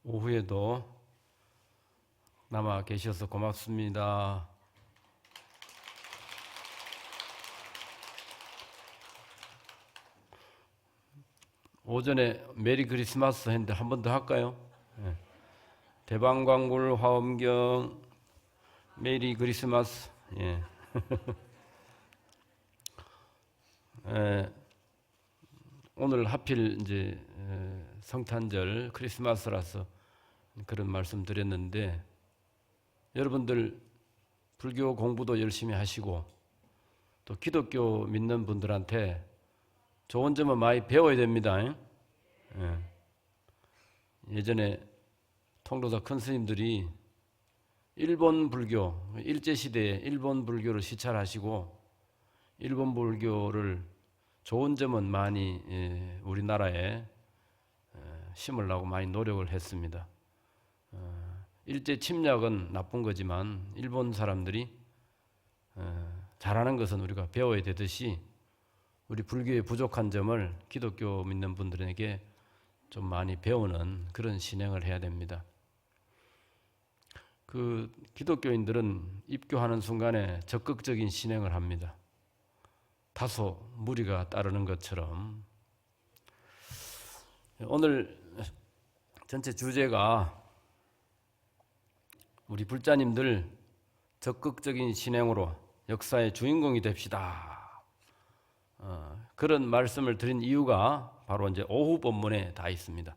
오후에도 남아 계셔서 고맙습니다. 오전에 메리 크리스마스 했는데 한 번 더 할까요? 네. 대방광불 화엄경 메리 크리스마스. 예. 오늘 하필 이제 성탄절 크리스마스라서 그런 말씀 드렸는데, 여러분들 불교 공부도 열심히 하시고 또 기독교 믿는 분들한테 좋은 점은 많이 배워야 됩니다. 예전에 통도사 큰 스님들이 일본 불교, 일제시대에 일본 불교를 시찰하시고 일본 불교를 좋은 점은 많이 우리나라에 심으려고 많이 노력을 했습니다. 일제 침략은 나쁜 거지만 일본 사람들이 잘하는 것은 우리가 배워야 되듯이 우리 불교의 부족한 점을 기독교 믿는 분들에게 좀 많이 배우는 그런 신행을 해야 됩니다. 그 기독교인들은 입교하는 순간에 적극적인 신행을 합니다. 다소 무리가 따르는 것처럼. 오늘 전체 주제가 우리 불자님들 적극적인 신행으로 역사의 주인공이 됩시다. 그런 말씀을 드린 이유가 바로 이제 오후 본문에 다 있습니다.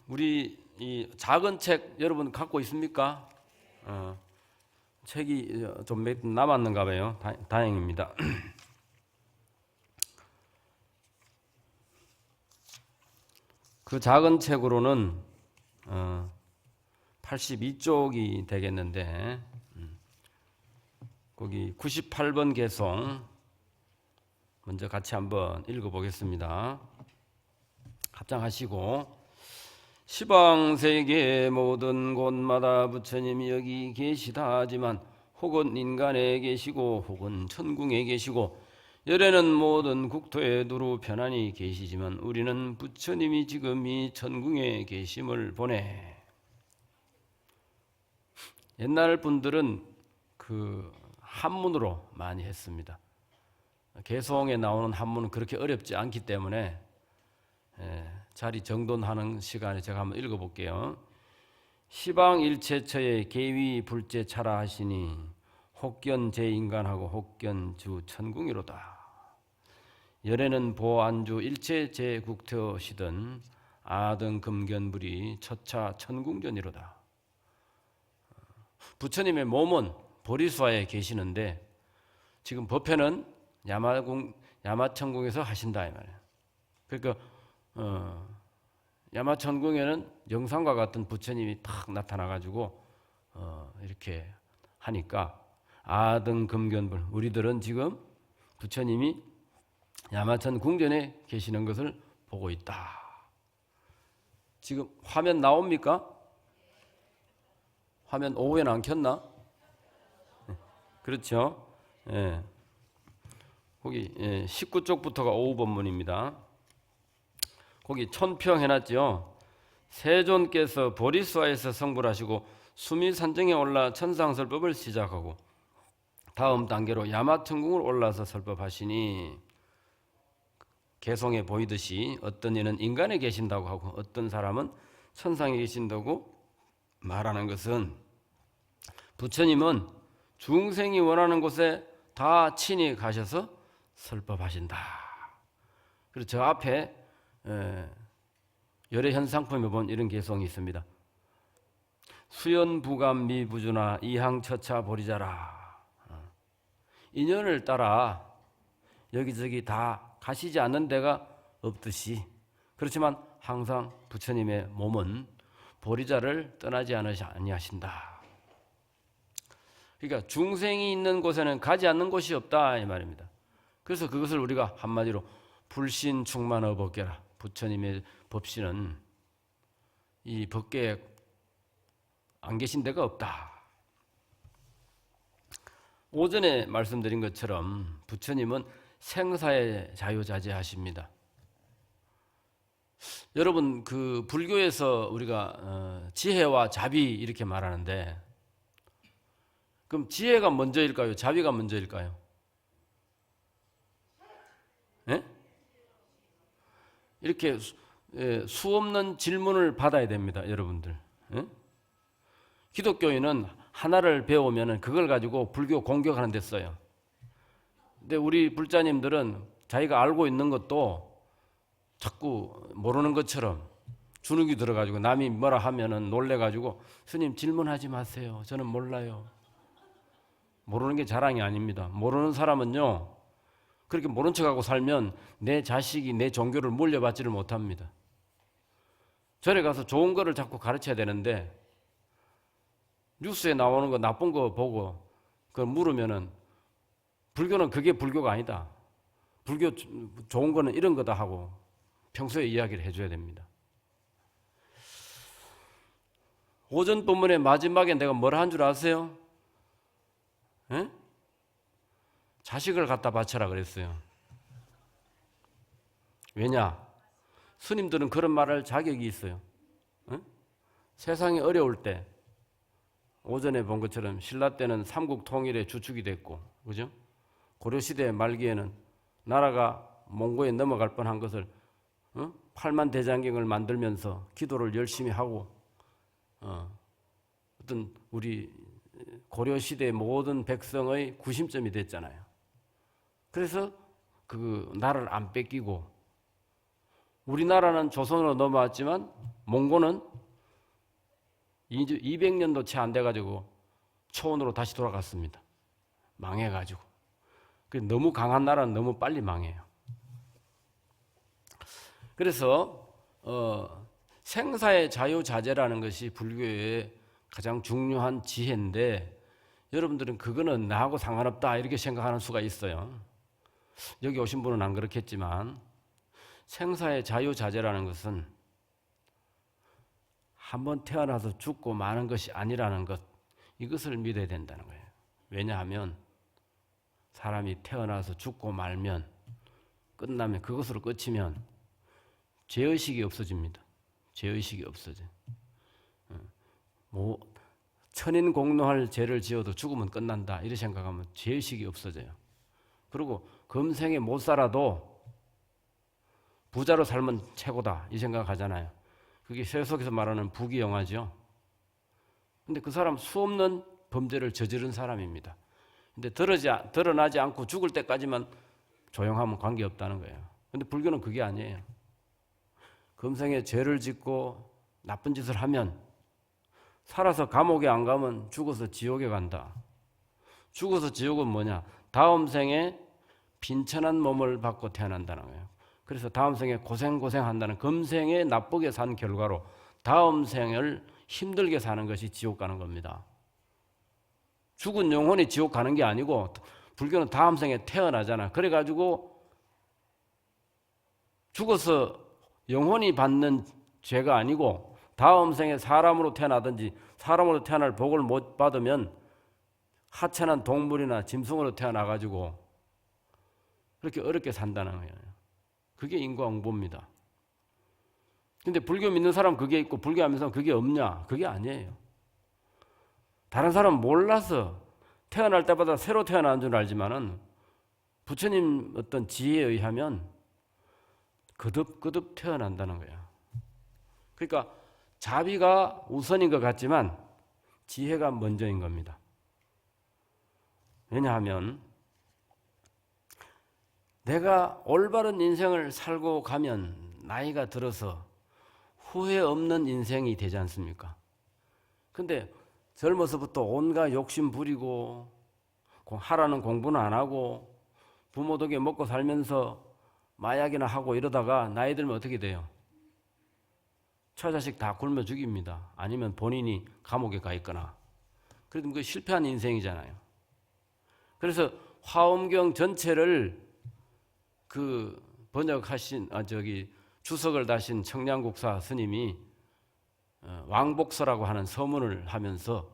우리 이 작은 책 여러분 갖고 있습니까? 책이 좀 몇 남았는가 봐요. 다행입니다. 그 작은 책으로는 82쪽이 되겠는데, 거기 98번 개송 먼저 같이 한번 읽어보겠습니다. 합장하시고, 시방세계 모든 곳마다 부처님이 여기 계시다 하지만 혹은 인간에 계시고 혹은 천궁에 계시고 열에는 모든 국토에 두루 편안히 계시지만 우리는 부처님이 지금 이 천궁에 계심을 보내. 옛날 분들은 그 한문으로 많이 했습니다. 개송에 나오는 한문은 그렇게 어렵지 않기 때문에 자리 정돈하는 시간에 제가 한번 읽어볼게요. 시방일체처에 계위 불제차라 하시니 혹견 제인간하고 혹견 주 천궁이로다. 열에는 보안주 일체 제국토시든 아등 금견불이 첫차 천궁전이로다. 부처님의 몸은 보리수화에 계시는데 지금 법회는 야마천궁에서 하신다 이 말이에요. 그러니까 야마천궁에는 영상과 같은 부처님이 탁 나타나가지고 이렇게 하니까 아등 금견불, 우리들은 지금 부처님이 야마천 궁전에 계시는 것을 보고 있다. 지금 화면 나옵니까? 화면 오후에는 안 켰나? 그렇죠? 예. 거기 19쪽부터가 오후 본문입니다. 거기 천평 해놨죠. 세존께서 보리수화에서 성불하시고 수미산정에 올라 천상설법을 시작하고 다음 단계로 야마천궁을 올라서 설법하시니, 개송에 보이듯이 어떤 이는 인간에 계신다고 하고 어떤 사람은 천상에 계신다고 말하는 것은 부처님은 중생이 원하는 곳에 다 친히 가셔서 설법하신다. 그리고 저 앞에 열의 현상품에 보면 이런 개송이 있습니다. 수연부감 미부주나 이항처차 보리자라. 인연을 따라 여기저기 다 가시지 않는 데가 없듯이, 그렇지만 항상 부처님의 몸은 보리자를 떠나지 아니하신다. 그러니까 중생이 있는 곳에는 가지 않는 곳이 없다 이 말입니다. 그래서 그것을 우리가 한마디로 불신 충만어 법계라. 부처님의 법신은 이 법계에 안 계신 데가 없다. 오전에 말씀드린 것처럼 부처님은 생사에 자유자재하십니다. 여러분 그 불교에서 우리가 지혜와 자비 이렇게 말하는데 그럼 지혜가 먼저일까요? 자비가 먼저일까요? 예? 이렇게 수 없는 질문을 받아야 됩니다, 여러분들. 예? 기독교인은 하나를 배우면 그걸 가지고 불교 공격하는 데 써요. 근데 우리 불자님들은 자기가 알고 있는 것도 자꾸 모르는 것처럼 주눅이 들어가지고 남이 뭐라 하면은 놀래가지고 스님 질문하지 마세요. 저는 몰라요. 모르는 게 자랑이 아닙니다. 모르는 사람은요 그렇게 모른 척하고 살면 내 자식이 내 종교를 물려받지를 못합니다. 절에 가서 좋은 거를 자꾸 가르쳐야 되는데 뉴스에 나오는 거 나쁜 거 보고 그걸 물으면은 불교는 그게 불교가 아니다. 불교 좋은 거는 이런 거다 하고 평소에 이야기를 해줘야 됩니다. 오전 본문의 마지막에 내가 뭘 한 줄 아세요? 에? 자식을 갖다 바쳐라 그랬어요. 왜냐? 스님들은 그런 말할 자격이 있어요. 에? 세상이 어려울 때 오전에 본 것처럼 신라 때는 삼국 통일의 주축이 됐고, 그죠? 고려시대 말기에는 나라가 몽고에 넘어갈 뻔한 것을 8만 대장경을 만들면서 기도를 열심히 하고 어떤 우리 고려시대 모든 백성의 구심점이 됐잖아요. 그래서 그 나라를 안 뺏기고 우리나라는 조선으로 넘어왔지만 몽고는 200년도 채 안 돼가지고 초원으로 다시 돌아갔습니다. 망해가지고. 너무 강한 나라는 너무 빨리 망해요. 그래서 생사의 자유자재라는 것이 불교의 가장 중요한 지혜인데 여러분들은 그거는 나하고 상관없다 이렇게 생각하는 수가 있어요. 여기 오신 분은 안 그렇겠지만 생사의 자유자재라는 것은 한번 태어나서 죽고 마는 것이 아니라는 것, 이것을 믿어야 된다는 거예요. 왜냐하면 사람이 태어나서 죽고 말면 끝나면 그것으로 끝이면 죄의식이 없어집니다. 죄의식이 없어져. 뭐 천인공노할 죄를 지어도 죽으면 끝난다 이렇게 생각하면 죄의식이 없어져요. 그리고 금생에 못 살아도 부자로 살면 최고다 이 생각하잖아요. 그게 세속에서 말하는 부귀영화죠. 근데 그 사람 수없는 범죄를 저지른 사람입니다. 근데 드러나지 않고 죽을 때까지만 조용하면 관계없다는 거예요. 근데 불교는 그게 아니에요. 금생에 죄를 짓고 나쁜 짓을 하면 살아서 감옥에 안 가면 죽어서 지옥에 간다. 죽어서 지옥은 뭐냐? 다음 생에 빈천한 몸을 받고 태어난다는 거예요. 그래서 다음 생에 고생한다는 금생에 나쁘게 산 결과로 다음 생을 힘들게 사는 것이 지옥 가는 겁니다. 죽은 영혼이 지옥 가는 게 아니고 불교는 다음 생에 태어나잖아. 그래가지고 죽어서 영혼이 받는 죄가 아니고 다음 생에 사람으로 태어나든지 사람으로 태어날 복을 못 받으면 하찮은 동물이나 짐승으로 태어나가지고 그렇게 어렵게 산다는 거예요. 그게 인과응보입니다. 근데 불교 믿는 사람 그게 있고 불교 하면서 그게 없냐? 그게 아니에요. 다른 사람은 몰라서 태어날 때마다 새로 태어난 줄 알지만은 부처님 어떤 지혜에 의하면 거듭 태어난다는 거예요. 그러니까 자비가 우선인 것 같지만 지혜가 먼저인 겁니다. 왜냐하면 내가 올바른 인생을 살고 가면 나이가 들어서 후회 없는 인생이 되지 않습니까? 근데 젊어서부터 온갖 욕심 부리고 하라는 공부는 안 하고 부모 덕에 먹고 살면서 마약이나 하고 이러다가 나이 들면 어떻게 돼요? 처자식 다 굶어 죽입니다. 아니면 본인이 감옥에 가 있거나. 그래도 그게 실패한 인생이잖아요. 그래서 화엄경 전체를 그 번역하신 주석을 다신 청량국사 스님이 왕복서라고 하는 서문을 하면서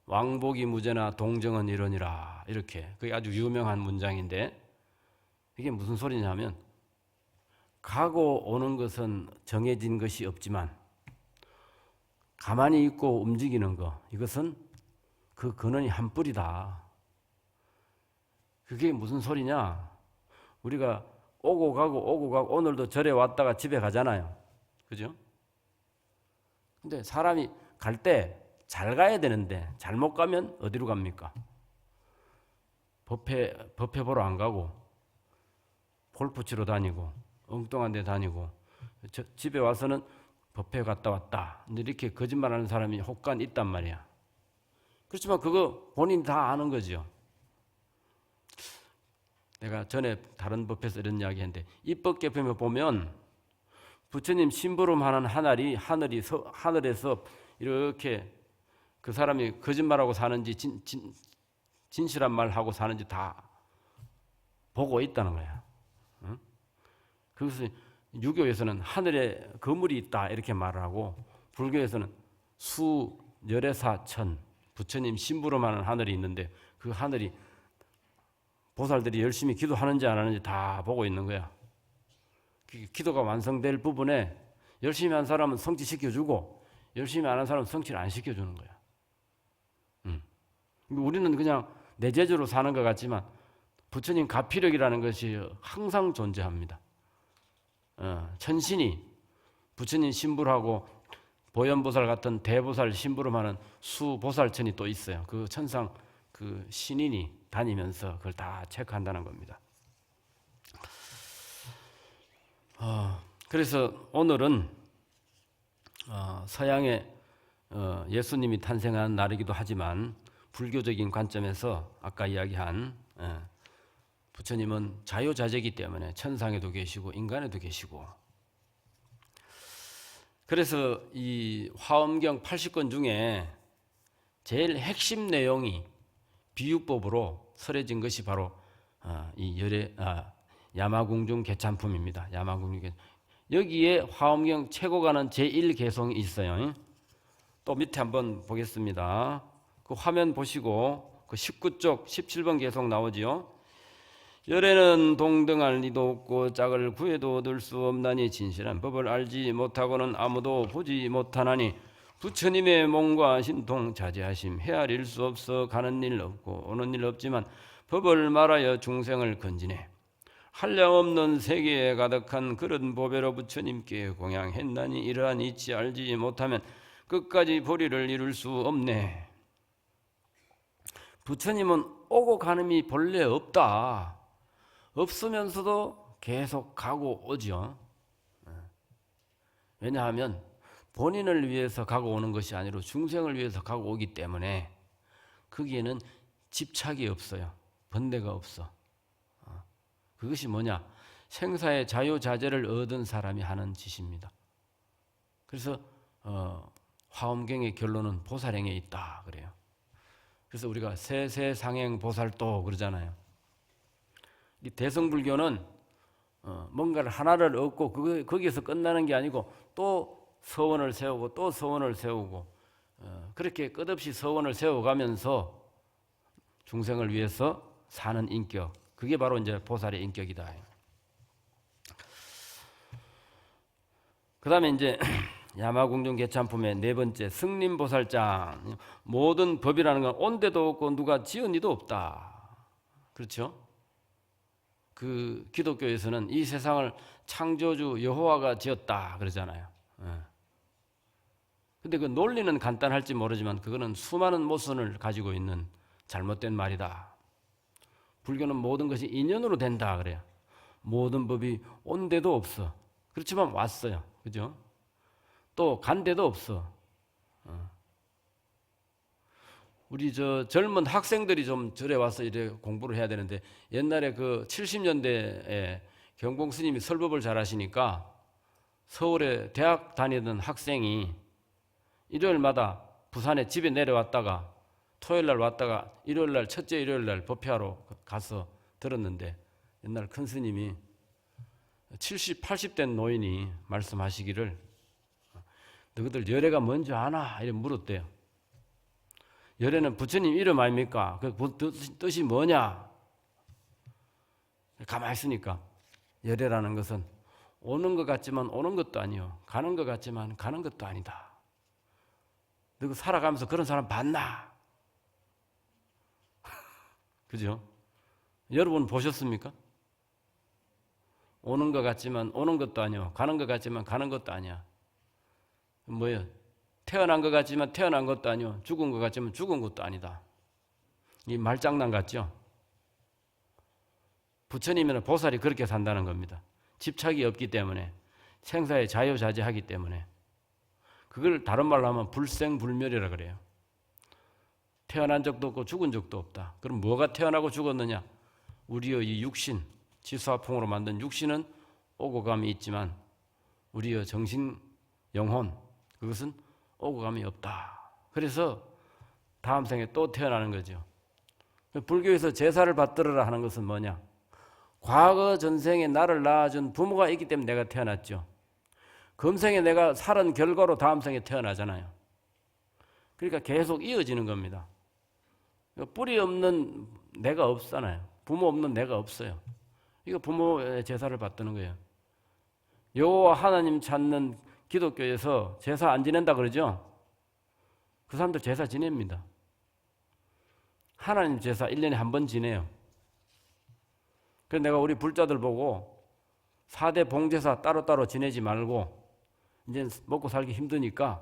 왕복이 무죄나 동정은 이러니라 이렇게 그게 아주 유명한 문장인데 이게 무슨 소리냐면 가고 오는 것은 정해진 것이 없지만 가만히 있고 움직이는 것, 이것은 그 근원이 한 뿌리다. 그게 무슨 소리냐? 우리가 오고 가고 오늘도 절에 왔다가 집에 가잖아요. 그죠? 근데 사람이 갈 때 잘 가야 되는데 잘못 가면 어디로 갑니까? 법회 보러 안 가고 골프 치러 다니고 엉뚱한 데 다니고 집에 와서는 법회 갔다 왔다. 이렇게 거짓말하는 사람이 혹간 있단 말이야. 그렇지만 그거 본인이 다 아는 거죠. 내가 전에 다른 법회에서 이런 이야기 했는데 입법개편에 보면 부처님 심부름하는 하늘에서 이렇게 그 사람이 거짓말하고 사는지 진실한 말하고 사는지 다 보고 있다는 거야. 응? 그것을 유교에서는 하늘에 거물이 있다 이렇게 말을 하고 불교에서는 수열애사천 부처님 심부름하는 하늘이 있는데 그 하늘이 보살들이 열심히 기도하는지 안 하는지 다 보고 있는 거야. 기도가 완성될 부분에 열심히 한 사람은 성취시켜주고 열심히 안 한 사람은 성취를 안 시켜주는 거야. 우리는 그냥 내 재주로 사는 것 같지만 부처님 가피력이라는 것이 항상 존재합니다. 천신이 부처님 심부름하고 보현보살 같은 대보살 심부름하는 수보살천이 또 있어요. 그 천상 그 신인이 다니면서 그걸 다 체크한다는 겁니다. 그래서 오늘은 서양의 예수님이 탄생한 날이기도 하지만 불교적인 관점에서 아까 이야기한 부처님은 자유자재이기 때문에 천상에도 계시고 인간에도 계시고 그래서 이 화엄경 80권 중에 제일 핵심 내용이 비유법으로 설해진 것이 바로 이 야마궁중 개찬품입니다. 야마궁중 개찬품. 여기에 화엄경 최고 가는 제1개송이 있어요. 또 밑에 한번 보겠습니다. 그 화면 보시고 그 19쪽 17번 개송 나오지요. 열에는 동등할 리도 없고 짝을 구해도 얻을 수 없나니 진실한 법을 알지 못하고는 아무도 보지 못하나니 부처님의 몸과 신통 자제하심 헤아릴 수 없어 가는 일 없고 오는 일 없지만 법을 말하여 중생을 건지네 한량없는 세계에 가득한 그런 보배로 부처님께 공양했나니 이러한 이치 알지 못하면 끝까지 보리를 이룰 수 없네. 부처님은 오고 가는이 본래 없다. 없으면서도 계속 가고 오죠. 왜냐하면 본인을 위해서 가고 오는 것이 아니라 중생을 위해서 가고 오기 때문에 거기에는 집착이 없어요. 번뇌가 없어. 그것이 뭐냐? 생사의 자유자재를 얻은 사람이 하는 짓입니다. 그래서 화엄경의 결론은 보살행에 있다 그래요. 그래서 우리가 세세상행 보살도 그러잖아요. 이 대성불교는 뭔가를 하나를 얻고 거기에서 끝나는 게 아니고 또 서원을 세우고 또 서원을 세우고 그렇게 끝없이 서원을 세워가면서 중생을 위해서 사는 인격, 그게 바로 이제 보살의 인격이다. 그 다음에 이제 야마궁중 개찬품의 네 번째 승림보살장. 모든 법이라는 건 온데도 없고 누가 지은 이도 없다. 그렇죠? 그 기독교에서는 이 세상을 창조주 여호와가 지었다 그러잖아요. 근데 그 논리는 간단할지 모르지만 그거는 수많은 모순을 가지고 있는 잘못된 말이다. 불교는 모든 것이 인연으로 된다 그래요. 모든 법이 온 데도 없어. 그렇지만 왔어요. 그죠? 또 간 데도 없어. 우리 젊은 학생들이 좀 절에 와서 이래 공부를 해야 되는데 옛날에 그 70년대에 경봉 스님이 설법을 잘 하시니까 서울에 대학 다니던 학생이 일요일마다 부산에 집에 내려왔다가 토요일 날 왔다가 일요일 날 첫째 일요일 날 법회하러 가서 들었는데 옛날 큰 스님이 70, 80된 노인이 말씀하시기를 너희들 열애가 뭔지 아나? 이렇게 물었대요. 열애는 부처님 이름 아닙니까? 그 뜻이 뭐냐? 가만히 있으니까 열애라는 것은 오는 것 같지만 오는 것도 아니요. 가는 것 같지만 가는 것도 아니다. 너 살아가면서 그런 사람 봤나? 그죠? 여러분 보셨습니까? 오는 것 같지만 오는 것도 아니요. 가는 것 같지만 가는 것도 아니야. 뭐예요? 태어난 것 같지만 태어난 것도 아니요. 죽은 것 같지만 죽은 것도 아니다. 이 말장난 같죠? 부처님은 보살이 그렇게 산다는 겁니다. 집착이 없기 때문에, 생사에 자유자재하기 때문에. 그걸 다른 말로 하면 불생불멸이라 그래요. 태어난 적도 없고 죽은 적도 없다. 그럼 뭐가 태어나고 죽었느냐? 우리의 이 육신, 지수화풍으로 만든 육신은 오고 감이 있지만 우리의 정신, 영혼, 그것은 오고 감이 없다. 그래서 다음 생에 또 태어나는 거죠. 불교에서 제사를 받들어라 하는 것은 뭐냐? 과거 전생에 나를 낳아준 부모가 있기 때문에 내가 태어났죠. 금생에 내가 살은 결과로 다음 생에 태어나잖아요. 그러니까 계속 이어지는 겁니다. 뿌리 없는 내가 없잖아요. 부모 없는 내가 없어요. 이거 부모의 제사를 받드는 거예요. 여호와 하나님 찾는 기독교에서 제사 안 지낸다 그러죠? 그 사람들 제사 지냅니다. 하나님 제사 1년에 한 번 지내요. 그래서 내가 우리 불자들 보고 4대 봉제사 따로따로 지내지 말고 이제 먹고 살기 힘드니까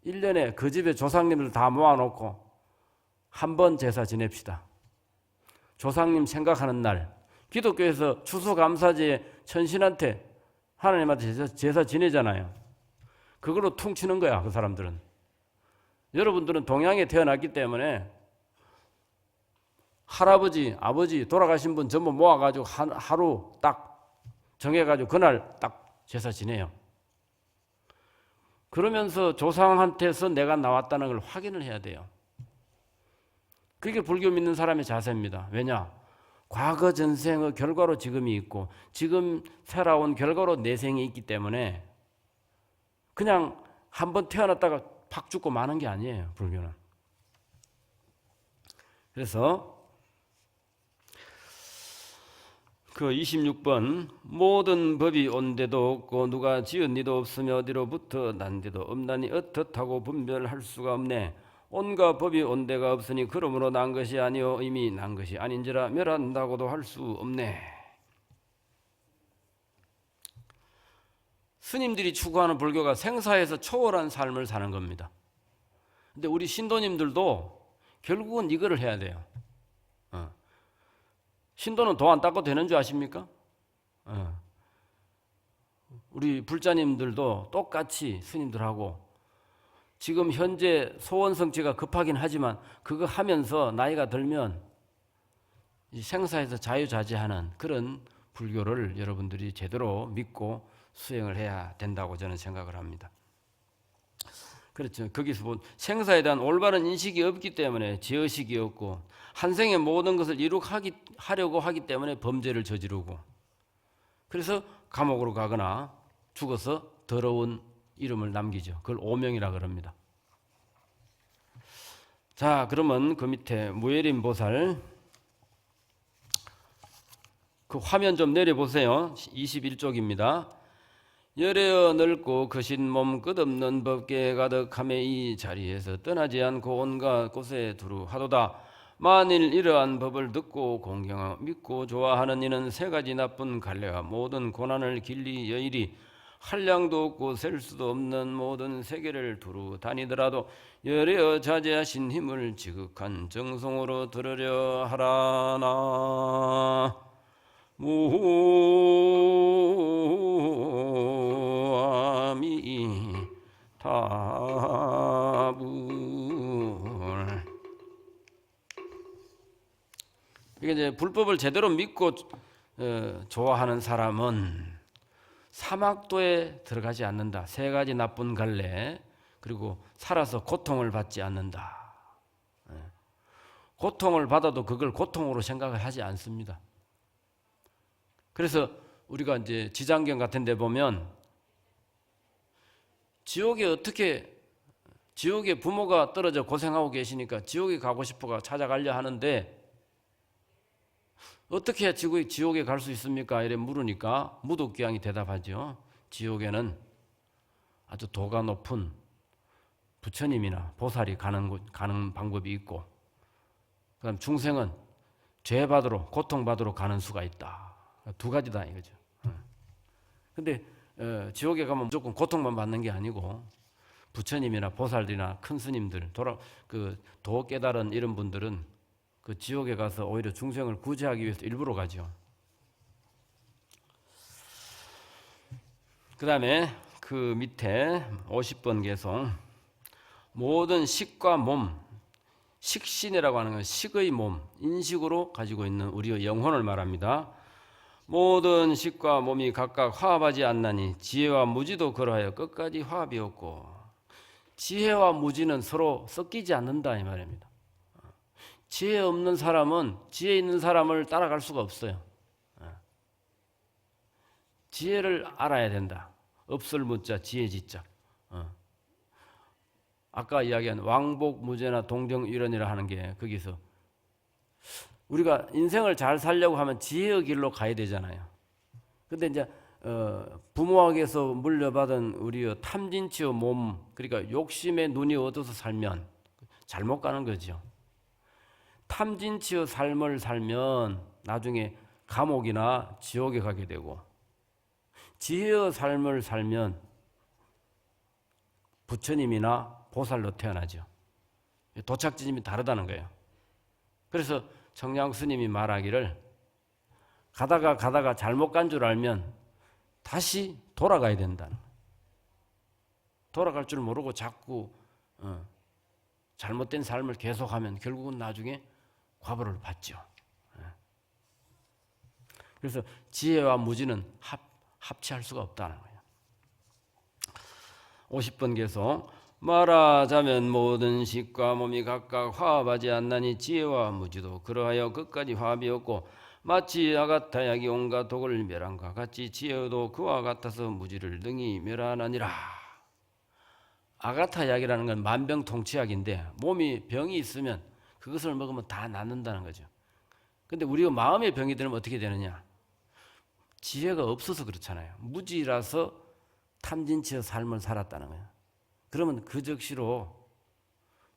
1년에 그 집의 조상님들 다 모아놓고 한 번 제사 지냅시다. 조상님 생각하는 날, 기독교에서 추수감사제에 천신한테 하나님한테 제사 지내잖아요. 그걸로 퉁치는 거야, 그 사람들은. 여러분들은 동양에 태어났기 때문에 할아버지, 아버지 돌아가신 분 전부 모아가지고 하루 딱 정해가지고 그날 딱 제사 지내요. 그러면서 조상한테서 내가 나왔다는 걸 확인을 해야 돼요. 그게 불교 믿는 사람의 자세입니다. 왜냐? 과거 전생의 결과로 지금이 있고 지금 살아온 결과로 내생이 있기 때문에 그냥 한번 태어났다가 팍 죽고 마는 게 아니에요, 불교는. 그래서 그 26번 모든 법이 온데도 없고 누가 지은 이도 없으며 어디로부터 난 데도 없나니 어떻다고 분별할 수가 없네. 온갖 법이 온 데가 없으니 그러므로 난 것이 아니요 이미 난 것이 아닌지라 멸한다고도 할 수 없네. 스님들이 추구하는 불교가 생사에서 초월한 삶을 사는 겁니다. 근데 우리 신도님들도 결국은 이거를 해야 돼요. 신도는 도 안 닦아도 되는 줄 아십니까? 우리 불자님들도 똑같이 스님들하고 지금 현재 소원 성취가 급하긴 하지만 그거 하면서 나이가 들면 생사에서 자유자재하는 그런 불교를 여러분들이 제대로 믿고 수행을 해야 된다고 저는 생각을 합니다. 그렇죠. 거기서 본 생사에 대한 올바른 인식이 없기 때문에 죄의식이 없고 한 생의 모든 것을 하려고 하기 때문에 범죄를 저지르고 그래서 감옥으로 가거나 죽어서 더러운 이름을 남기죠. 그걸 오명이라 그럽니다. 자, 그러면 그 밑에 무예림 보살 그 화면 좀 내려보세요. 21쪽입니다. 열애어 넓고 크신 몸 끝없는 법계 가득함에 이 자리에서 떠나지 않고 온갖 곳에 두루 하도다. 만일 이러한 법을 듣고 공경하고 믿고 좋아하는 이는 세 가지 나쁜 갈래와 모든 고난을 길리 여일이 한량도 없고 셀 수도 없는 모든 세계를 두루 다니더라도 열애어 자제하신 힘을 지극한 정성으로 들으려 하라나. 무아미타불. 이게 이제 불법을 제대로 믿고 좋아하는 사람은 사막도에 들어가지 않는다. 세 가지 나쁜 갈래. 그리고 살아서 고통을 받지 않는다. 고통을 받아도 그걸 고통으로 생각을 하지 않습니다. 그래서 우리가 이제 지장경 같은 데 보면 지옥에 부모가 떨어져 고생하고 계시니까 지옥에 가고 싶어가 찾아가려 하는데 어떻게 해야 지옥에 갈 수 있습니까? 이래 물으니까 무독기양이 대답하죠. 지옥에는 아주 도가 높은 부처님이나 보살이 가는 방법이 있고, 그다음 중생은 죄 받으러 고통 받으러 가는 수가 있다. 두 가지다 이거죠. 근데 지옥에 가면 무조건 고통만 받는 게 아니고 부처님이나 보살들이나 큰 스님들, 도 깨달은 이런 분들은 그 지옥에 가서 오히려 중생을 구제하기 위해서 일부러 가죠. 그 다음에 그 밑에 50번 개송, 모든 식과 몸, 식신이라고 하는 건 식의 몸, 인식으로 가지고 있는 우리의 영혼을 말합니다. 모든 식과 몸이 각각 화합하지 않나니 지혜와 무지도 그러하여 끝까지 화합이 없고, 지혜와 무지는 서로 섞이지 않는다 이 말입니다. 지혜 없는 사람은 지혜 있는 사람을 따라갈 수가 없어요. 지혜를 알아야 된다. 없을 무자 지혜 지자. 아까 이야기한 왕복무제나 동정일원이라 하는 게 거기서 우리가 인생을 잘 살려고 하면 지혜의 길로 가야 되잖아요. 근데 이제 부모에게서 물려받은 우리의 탐진치의 몸, 그러니까 욕심의 눈이 어두워서 살면 잘못 가는 거죠. 탐진치의 삶을 살면 나중에 감옥이나 지옥에 가게 되고, 지혜의 삶을 살면 부처님이나 보살로 태어나죠. 도착지점이 다르다는 거예요. 그래서 청량 스님이 말하기를, 가다가 잘못 간 줄 알면 다시 돌아가야 된다는 거예요. 돌아갈 줄 모르고 자꾸 잘못된 삶을 계속하면 결국은 나중에 과보를 받죠. 그래서 지혜와 무지는 합치할 수가 없다는 거예요. 50번 계속, 말하자면 모든 식과 몸이 각각 화합하지 않나니 지혜와 무지도 그러하여 끝까지 화합이 없고, 마치 아가타 약이 온갖 독을 멸한과 같이 지혜도 그와 같아서 무지를 능히 멸하나니라. 아가타 약이라는 건 만병통치약인데, 몸이 병이 있으면 그것을 먹으면 다 낫는다는 거죠. 근데 우리가 마음의 병이 들면 어떻게 되느냐? 지혜가 없어서 그렇잖아요. 무지라서 탐진치의 삶을 살았다는 거예요. 그러면 그 즉시로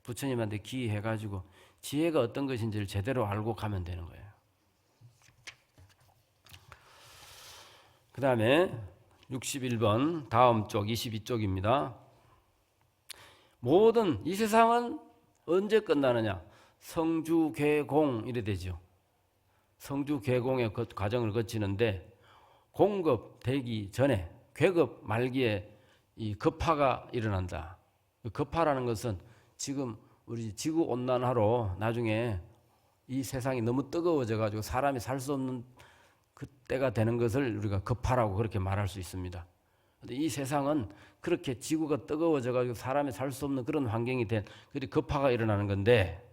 부처님한테 기해가지고 지혜가 어떤 것인지를 제대로 알고 가면 되는 거예요. 그 다음에 61번 다음 쪽 22쪽입니다. 모든 이 세상은 언제 끝나느냐? 성주괴공 이래 되죠. 성주괴공의 과정을 거치는데, 공급되기 전에 괴급 말기에 이 급파가 일어난다. 급파라는 것은 지금 우리 지구 온난화로 나중에 이 세상이 너무 뜨거워져 가지고 사람이 살 수 없는 그때가 되는 것을 우리가 급파라고 그렇게 말할 수 있습니다. 근데 이 세상은 그렇게 지구가 뜨거워져 가지고 사람이 살 수 없는 그런 환경이 된 그리 급파가 일어나는 건데,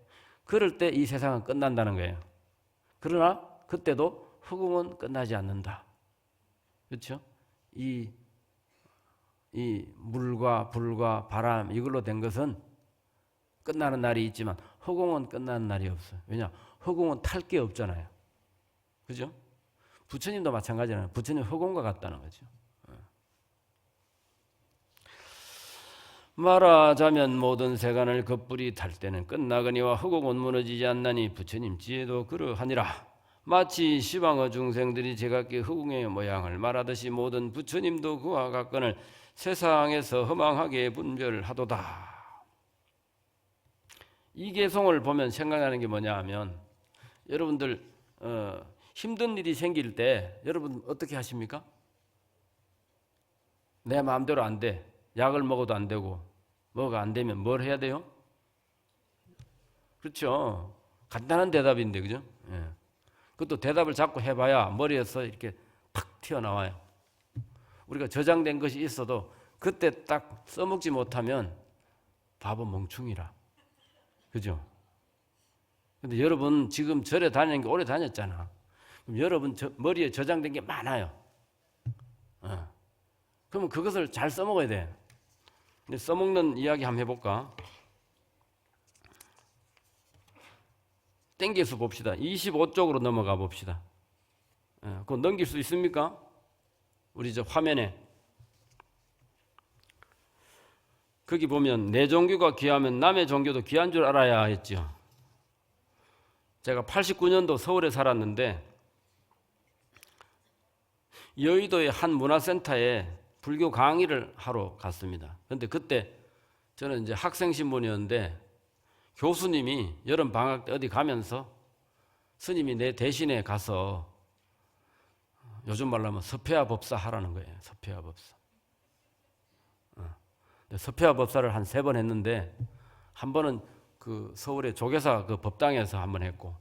그럴 때 이 세상은 끝난다는 거예요. 그러나 그때도 허공은 끝나지 않는다. 그렇죠? 이 물과 불과 바람 이걸로 된 것은 끝나는 날이 있지만 허공은 끝나는 날이 없어요. 왜냐? 허공은 탈 게 없잖아요. 그죠? 부처님도 마찬가지잖아요. 부처님 허공과 같다는 거죠. 말하자면 모든 세간을 겁불이 탈 때는 끝나거니와 허공은 무너지지 않나니 부처님 지혜도 그러하니라. 마치 시방의 중생들이 제각기 허공의 모양을 말하듯이 모든 부처님도 그와 같거늘 세상에서 허망하게 분별하도다. 이 개송을 보면 생각나는 게 뭐냐 하면, 여러분들 힘든 일이 생길 때 여러분 어떻게 하십니까? 내 마음대로 안 돼. 약을 먹어도 안 되고 뭐가 안 되면 뭘 해야 돼요? 그렇죠. 간단한 대답인데, 그죠? 예. 그것도 대답을 자꾸 해봐야 머리에서 이렇게 탁 튀어나와요. 우리가 저장된 것이 있어도 그때 딱 써먹지 못하면 바보 멍충이라. 그죠? 근데 여러분 지금 절에 다니는 게 오래 다녔잖아. 그럼 여러분 머리에 저장된 게 많아요. 그러면 그것을 잘 써먹어야 돼. 근데 써먹는 이야기 한번 해볼까? 땡겨서 봅시다. 25쪽으로 넘어가 봅시다. 그거 넘길 수 있습니까? 우리 저 화면에 거기 보면 내 종교가 귀하면 남의 종교도 귀한 줄 알아야 했죠. 제가 89년도 서울에 살았는데 여의도의 한 문화센터에 불교 강의를 하러 갔습니다. 그런데 그때 저는 이제 학생 신분이었는데 교수님이 여름 방학 때 어디 가면서 스님이 내 대신에 가서 요즘 말로 하면 서폐화 법사 하라는 거예요. 서폐화 법사. 서폐화 법사를 한 3번 했는데 한 번은 그 서울의 조계사 그 법당에서 한 번 했고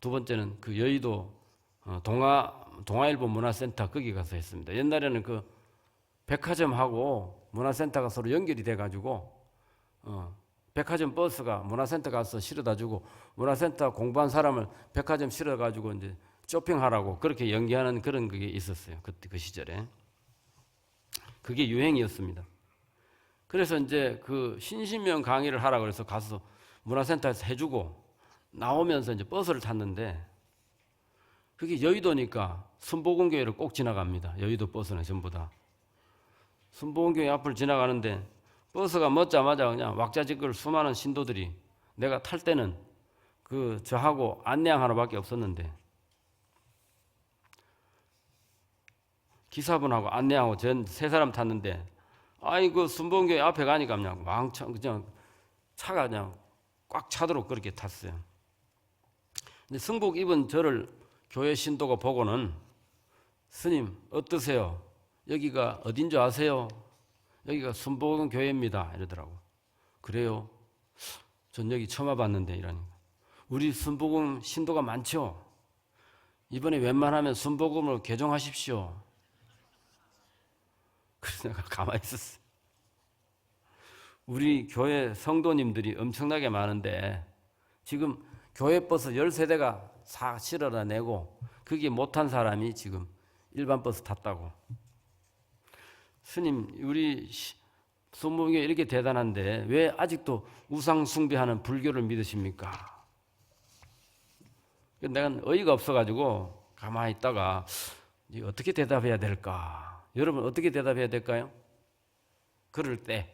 두 번째는 그 여의도 동아일보 문화센터 거기 가서 했습니다. 옛날에는 그 백화점하고 문화센터가 서로 연결이 돼가지고 백화점 버스가 문화센터 가서 실어다주고 문화센터 공부한 사람을 백화점 실어가지고 이제 쇼핑하라고 그렇게 연기하는 그런 그게 있었어요. 그때 그 시절에 그게 유행이었습니다. 그래서 이제 그 신신명 강의를 하라 그래서 가서 문화센터에서 해주고 나오면서 이제 버스를 탔는데 그게 여의도니까 순복음교회를 꼭 지나갑니다. 여의도 버스는 전부 다. 순복음교회 앞을 지나가는데 버스가 멎자마자 그냥 왁자지껄 수많은 신도들이 내가 탈 때는 그 저하고 안내양 하나밖에 없었는데 기사분하고 안내하고 전 3사람 탔는데 아이고 순복음교회 앞에 가니까 그냥 왕창 그냥 차가 그냥 꽉 차도록 그렇게 탔어요. 근데 승복 입은 저를 교회 신도가 보고는 스님 어떠세요? 여기가 어딘 줄 아세요? 여기가 순복음 교회입니다. 이러더라고. 그래요? 전 여기 처음 와봤는데 이러니까. 우리 순복음 신도가 많죠? 이번에 웬만하면 순복음으로 개종하십시오. 그래서 내가 가만히 있었어. 우리 교회 성도님들이 엄청나게 많은데 지금 교회 버스 13대가 싹 실어다 내고 그게 못한 사람이 지금 일반 버스 탔다고. 스님 우리 순복음교회 이렇게 대단한데 왜 아직도 우상 숭배하는 불교를 믿으십니까? 내가 어이가 없어가지고 가만히 있다가 어떻게 대답해야 될까? 여러분 어떻게 대답해야 될까요? 그럴 때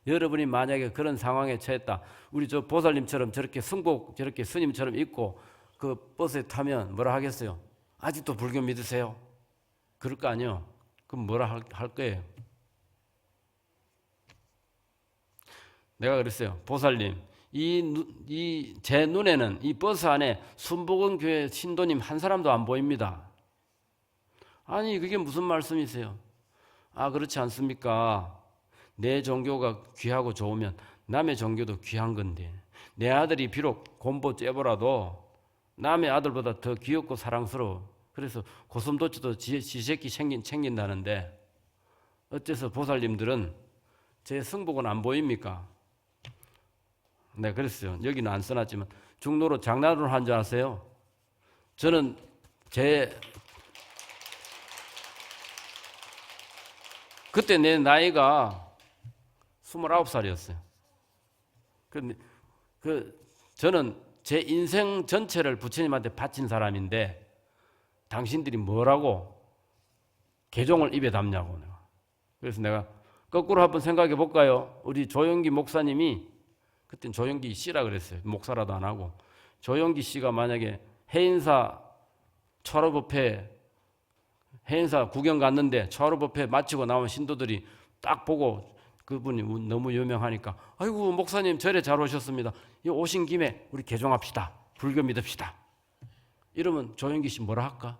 여러분이 만약에 그런 상황에 처했다. 우리 저 보살님처럼 저렇게 승복 저렇게 스님처럼 입고 그 버스에 타면 뭐라 하겠어요? 아직도 불교 믿으세요? 그럴 거 아니에요. 그럼 뭐라 할 거예요? 내가 그랬어요. 보살님, 제 눈에는 이 버스 안에 순복음 교회 신도님 한 사람도 안 보입니다. 아니, 그게 무슨 말씀이세요? 아, 그렇지 않습니까? 내 종교가 귀하고 좋으면 남의 종교도 귀한 건데 내 아들이 비록 곰보 째보라도 남의 아들보다 더 귀엽고 사랑스러워. 그래서 고슴도치도 지 새끼 챙긴다는데 어째서 보살님들은 제 승복은 안 보입니까? 네, 그랬어요. 여기는 안 써놨지만 중로로 장난으로 한 줄 아세요? 저는 그때 내 나이가 29살이었어요. 저는 제 인생 전체를 부처님한테 바친 사람인데 당신들이 뭐라고 개종을 입에 담냐고. 그래서 내가 거꾸로 한번 생각해 볼까요? 우리 조영기 목사님이 그땐 조영기 씨라 그랬어요. 목사라도 안 하고. 조영기 씨가 만약에 해인사 철업법회 해인사 구경 갔는데 철업법회 마치고 나온 신도들이 딱 보고 그분이 너무 유명하니까 아이고 목사님 절에 잘 오셨습니다. 이 오신 김에 우리 개종합시다. 불교 믿읍시다. 이러면 조영기 씨 뭐라 할까?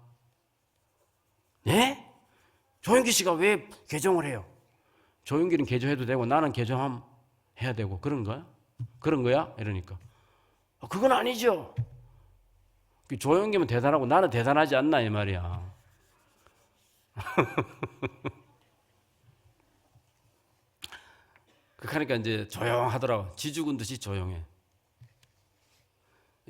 네? 조영기 씨가 왜 개종을 해요? 조영기는 개종해도 되고 나는 개종해야 되고 그런 거야? 그런 거야? 이러니까 그건 아니죠. 조영기면 대단하고 나는 대단하지 않나 이 말이야. 그러니까 이제 조용하더라고. 지죽은 듯이 조용해.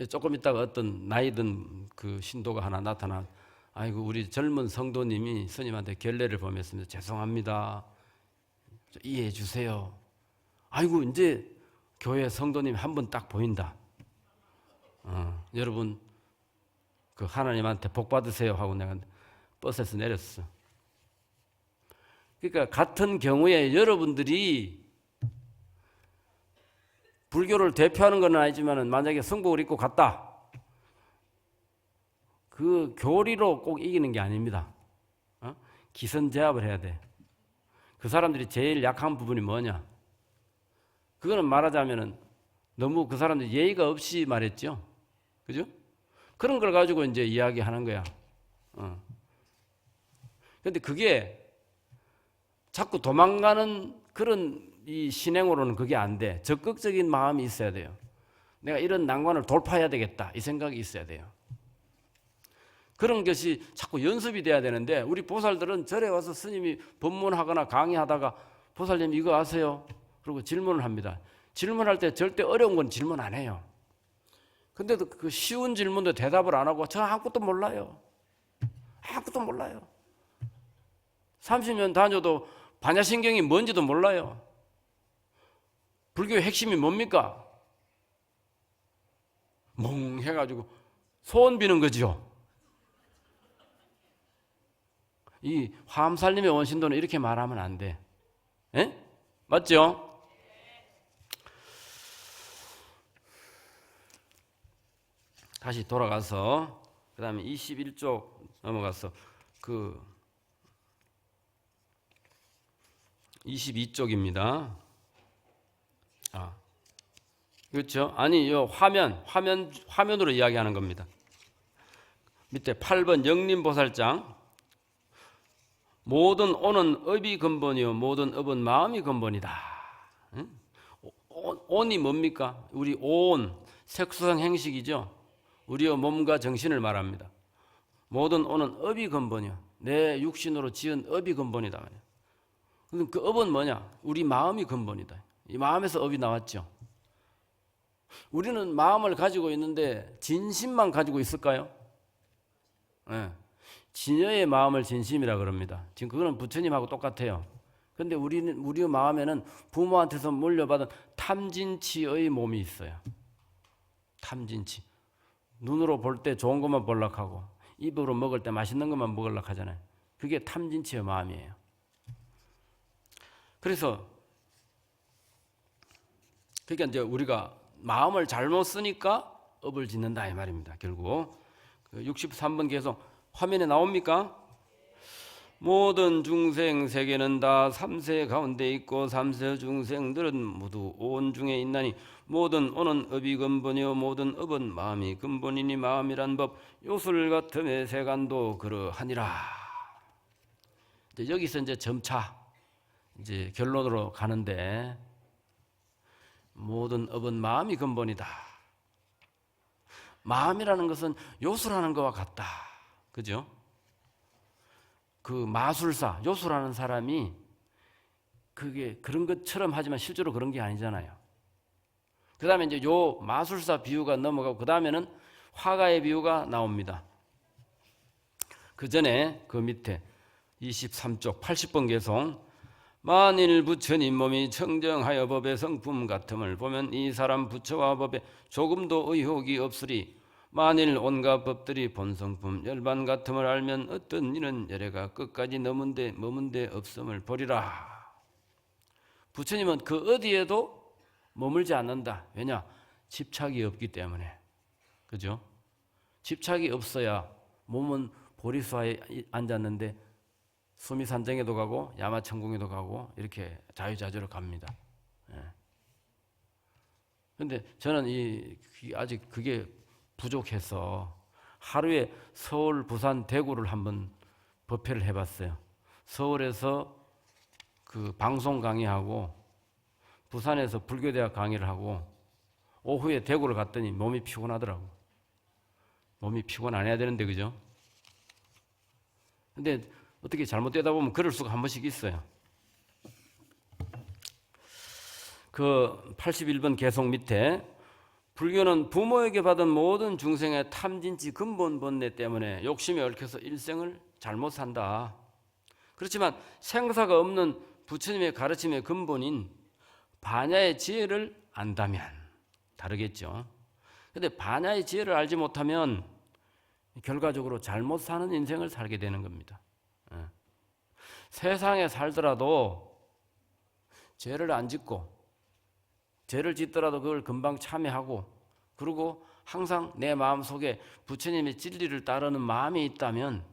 조금 있다가 어떤 나이 든 그 신도가 하나 나타나. 아이고 우리 젊은 성도님이 스님한테 결례를 범했습니다. 죄송합니다. 이해해 주세요. 아이고 이제 교회 성도님 한 분 딱 보인다. 여러분 그 하나님한테 복 받으세요 하고 내가 버스에서 내렸어. 그러니까 같은 경우에 여러분들이 불교를 대표하는 건 아니지만 만약에 성복을 입고 갔다. 그 교리로 꼭 이기는 게 아닙니다. 기선제압을 해야 돼. 그 사람들이 제일 약한 부분이 뭐냐? 그거는 말하자면은 너무 그 사람들이 예의가 없이 말했죠. 그죠? 그런 걸 가지고 이제 이야기하는 거야. 근데 그게 자꾸 도망가는 그런 이 신행으로는 그게 안 돼. 적극적인 마음이 있어야 돼요. 내가 이런 난관을 돌파해야 되겠다. 이 생각이 있어야 돼요. 그런 것이 자꾸 연습이 돼야 되는데 우리 보살들은 절에 와서 스님이 법문하거나 강의하다가 보살님 이거 아세요? 그리고 질문을 합니다. 질문할 때 절대 어려운 건 질문 안 해요. 근데도 그 쉬운 질문도 대답을 안 하고 저 아무것도 몰라요. 아무것도 몰라요. 30년 다녀도 반야신경이 뭔지도 몰라요. 불교의 핵심이 뭡니까? 멍해가지고 소원 비는 거죠. 이 화엄살림의 원신도는 이렇게 말하면 안 돼. 에? 맞죠? 다시 돌아가서 그 다음에 21쪽 넘어가서 그 22쪽입니다. 그렇죠? 아니, 요 화면으로 이야기하는 겁니다. 밑에 8번 영림보살장. 모든 온은 업이 근본이요 모든 업은 마음이 근본이다. 응? 온이 뭡니까? 우리 온, 색수상 행식이죠. 우리의 몸과 정신을 말합니다. 모든 온은 업이 근본이요. 내 육신으로 지은 업이 근본이다. 그럼 그 업은 뭐냐? 우리 마음이 근본이다. 이 마음에서 업이 나왔죠. 우리는 마음을 가지고 있는데 진심만 가지고 있을까요? 네. 진여의 마음을 진심이라 그럽니다. 지금 그거는 부처님하고 똑같아요. 그런데 우리의 마음에는 부모한테서 물려받은 탐진치의 몸이 있어요. 탐진치. 눈으로 볼 때 좋은 것만 보려고 하고 입으로 먹을 때 맛있는 것만 먹으려고 하잖아요. 그게 탐진치의 마음이에요. 그래서 그러니까 이제 우리가 마음을 잘못 쓰니까 업을 짓는다 이 말입니다. 결국 63번 계속 화면에 나옵니까? 모든 중생 세계는 다 삼세 가운데 있고 삼세 중생들은 모두 온 중에 있나니 모든 온은 업이 근본이요 모든 업은 마음이 근본이니 마음이란 법 요술 같음의 세간도 그러하니라. 여기서 이제 점차 이제 결론으로 가는데 모든 업은 마음이 근본이다. 마음이라는 것은 요술하는 것과 같다. 그죠? 그 마술사, 요술하는 사람이 그게 그런 것처럼 하지만 실제로 그런 게 아니잖아요. 그 다음에 이제 요 마술사 비유가 넘어가고 그 다음에는 화가의 비유가 나옵니다. 그 전에 그 밑에 23쪽 80번 개송 만일 부처님 몸이 청정하여 법의 성품 같음을 보면 이 사람 부처와 법에 조금도 의혹이 없으리 만일 온갖 법들이 본성품 열반 같음을 알면 어떤 이는 열애가 끝까지 머문 데 없음을 보리라. 부처님은 그 어디에도 머물지 않는다. 왜냐? 집착이 없기 때문에. 그죠? 집착이 없어야 몸은 보리수화에 앉았는데 수미산정에도 가고 야마천궁에도 가고 이렇게 자유자재로 갑니다. 그런데 저는 아직 그게 부족해서 하루에 서울, 부산, 대구를 한번 법회를 해봤어요. 서울에서 그 방송 강의하고 부산에서 불교대학 강의를 하고 오후에 대구를 갔더니 몸이 피곤하더라고. 몸이 피곤 안 해야 되는데 그죠? 근데 어떻게 잘못되다 보면 그럴 수가 한 번씩 있어요. 그 81번 개송 밑에 불교는 부모에게 받은 모든 중생의 탐진치 근본 본뇌 때문에 욕심에 얽혀서 일생을 잘못 산다. 그렇지만 생사가 없는 부처님의 가르침의 근본인 반야의 지혜를 안다면 다르겠죠. 그런데 반야의 지혜를 알지 못하면 결과적으로 잘못 사는 인생을 살게 되는 겁니다. 세상에 살더라도 죄를 안 짓고 죄를 짓더라도 그걸 금방 참회하고 그리고 항상 내 마음속에 부처님의 진리를 따르는 마음이 있다면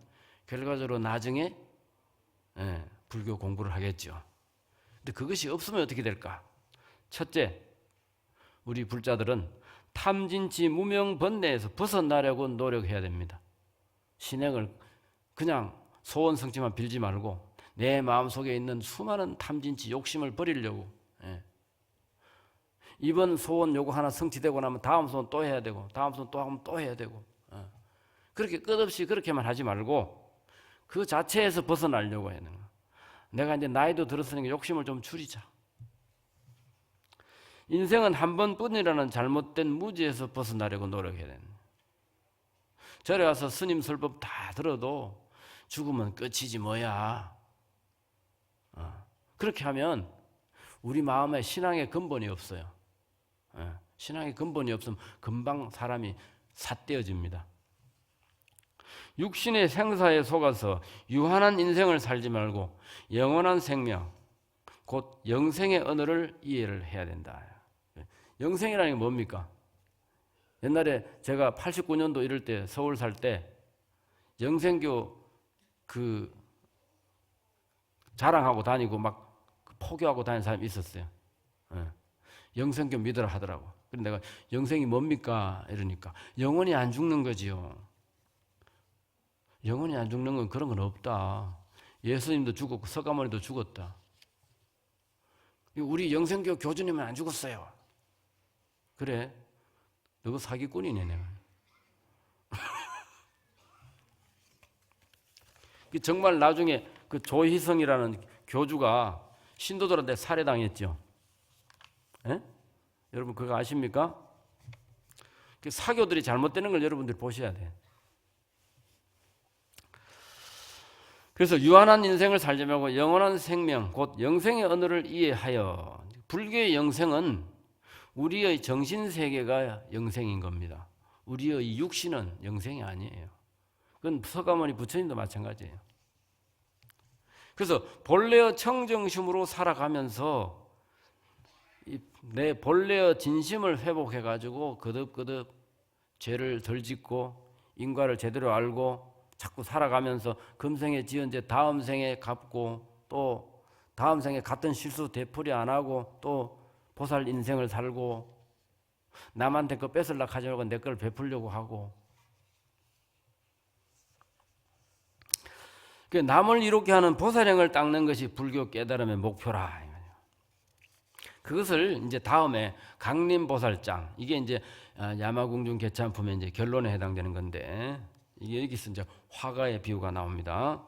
결과적으로 나중에 불교 공부를 하겠죠. 근데 그것이 없으면 어떻게 될까? 첫째, 우리 불자들은 탐진치 무명 번뇌에서 벗어나려고 노력해야 됩니다. 신행을 그냥 소원 성취만 빌지 말고 내 마음속에 있는 수많은 탐진치 욕심을 버리려고 이번 소원 요거 하나 성취되고 나면 다음 소원 또 해야 되고 다음 소원 또 하면 또 해야 되고 그렇게 끝없이 그렇게만 하지 말고 그 자체에서 벗어나려고 해야 되는 거야. 내가 이제 나이도 들었으니까 욕심을 좀 줄이자. 인생은 한 번뿐이라는 잘못된 무지에서 벗어나려고 노력해야 되는 거야. 절에 가서 스님 설법 다 들어도 죽으면 끝이지 뭐야. 그렇게 하면 우리 마음에 신앙의 근본이 없어요. 신앙의 근본이 없으면 금방 사람이 삿되어집니다. 육신의 생사에 속아서 유한한 인생을 살지 말고 영원한 생명, 곧 영생의 언어를 이해를 해야 된다. 영생이라는 게 뭡니까? 옛날에 제가 89년도 이럴 때 서울 살 때 영생교 그 자랑하고 다니고 막 포교하고 다니는 사람이 있었어요. 영생교 믿으라 하더라고. 그래서 내가 영생이 뭡니까? 이러니까 영원히 안 죽는 거지요. 영원히 안 죽는 건 그런 건 없다. 예수님도 죽었고 서가모니도 죽었다. 우리 영생교 교주님은 안 죽었어요. 그래, 너가 사기꾼이네 내가. 정말 나중에 그 조희성이라는 교주가 신도들한테 살해당했죠. 에? 여러분 그거 아십니까? 사교들이 잘못되는 걸 여러분들이 보셔야 돼. 그래서 유한한 인생을 살지 말고 영원한 생명, 곧 영생의 언어를 이해하여. 불교의 영생은 우리의 정신세계가 영생인 겁니다. 우리의 육신은 영생이 아니에요. 그건 서가모니 부처님도 마찬가지예요. 그래서 본래의 청정심으로 살아가면서 내 본래의 진심을 회복해가지고 거듭거듭 죄를 덜 짓고 인과를 제대로 알고 자꾸 살아가면서 금생에 지은 죄 다음 생에 갚고 또 다음 생에 같은 실수 되풀이 안 하고 또 보살 인생을 살고 남한테 거 뺏으려고 하지 말고 내 걸 베풀려고 하고 남을 이롭게 하는 보살행을 닦는 것이 불교 깨달음의 목표라. 그것을 이제 다음에 강림보살장, 이게 이제 야마궁중 개참품의 이제 결론에 해당되는 건데, 이게 여기서 이제 화가의 비유가 나옵니다.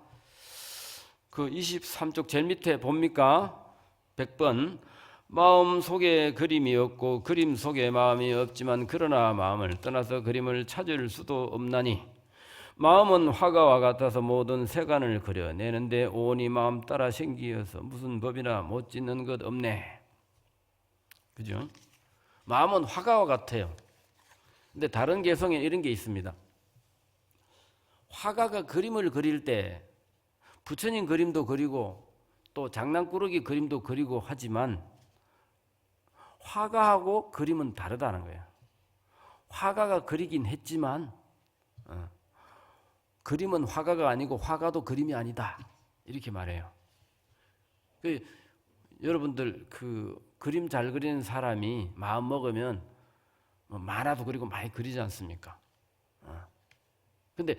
그 23쪽 제일 밑에 봅니까? 100번. 마음 속에 그림이 없고 그림 속에 마음이 없지만 그러나 마음을 떠나서 그림을 찾을 수도 없나니 마음은 화가와 같아서 모든 세간을 그려내는데 온이 마음 따라 생기어서 무슨 법이나 못 짓는 것 없네. 그죠? 마음은 화가와 같아요. 근데 다른 개성에 이런 게 있습니다. 화가가 그림을 그릴 때 부처님 그림도 그리고 또 장난꾸러기 그림도 그리고 하지만 화가하고 그림은 다르다는 거예요. 화가가 그리긴 했지만 그림은 화가가 아니고 화가도 그림이 아니다. 이렇게 말해요. 여러분들 그 그림 잘 그리는 사람이 마음 먹으면 만화도 그리고 많이 그리지 않습니까? 근데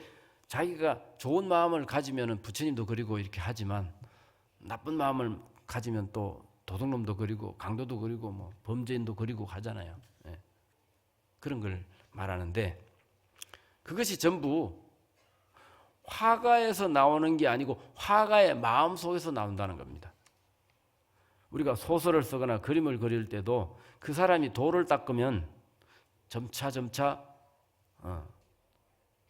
자기가 좋은 마음을 가지면 부처님도 그리고 이렇게 하지만 나쁜 마음을 가지면 또 도둑놈도 그리고 강도도 그리고 뭐 범죄인도 그리고 하잖아요. 그런 걸 말하는데 그것이 전부 화가에서 나오는 게 아니고 화가의 마음 속에서 나온다는 겁니다. 우리가 소설을 쓰거나 그림을 그릴 때도 그 사람이 돌을 닦으면 점차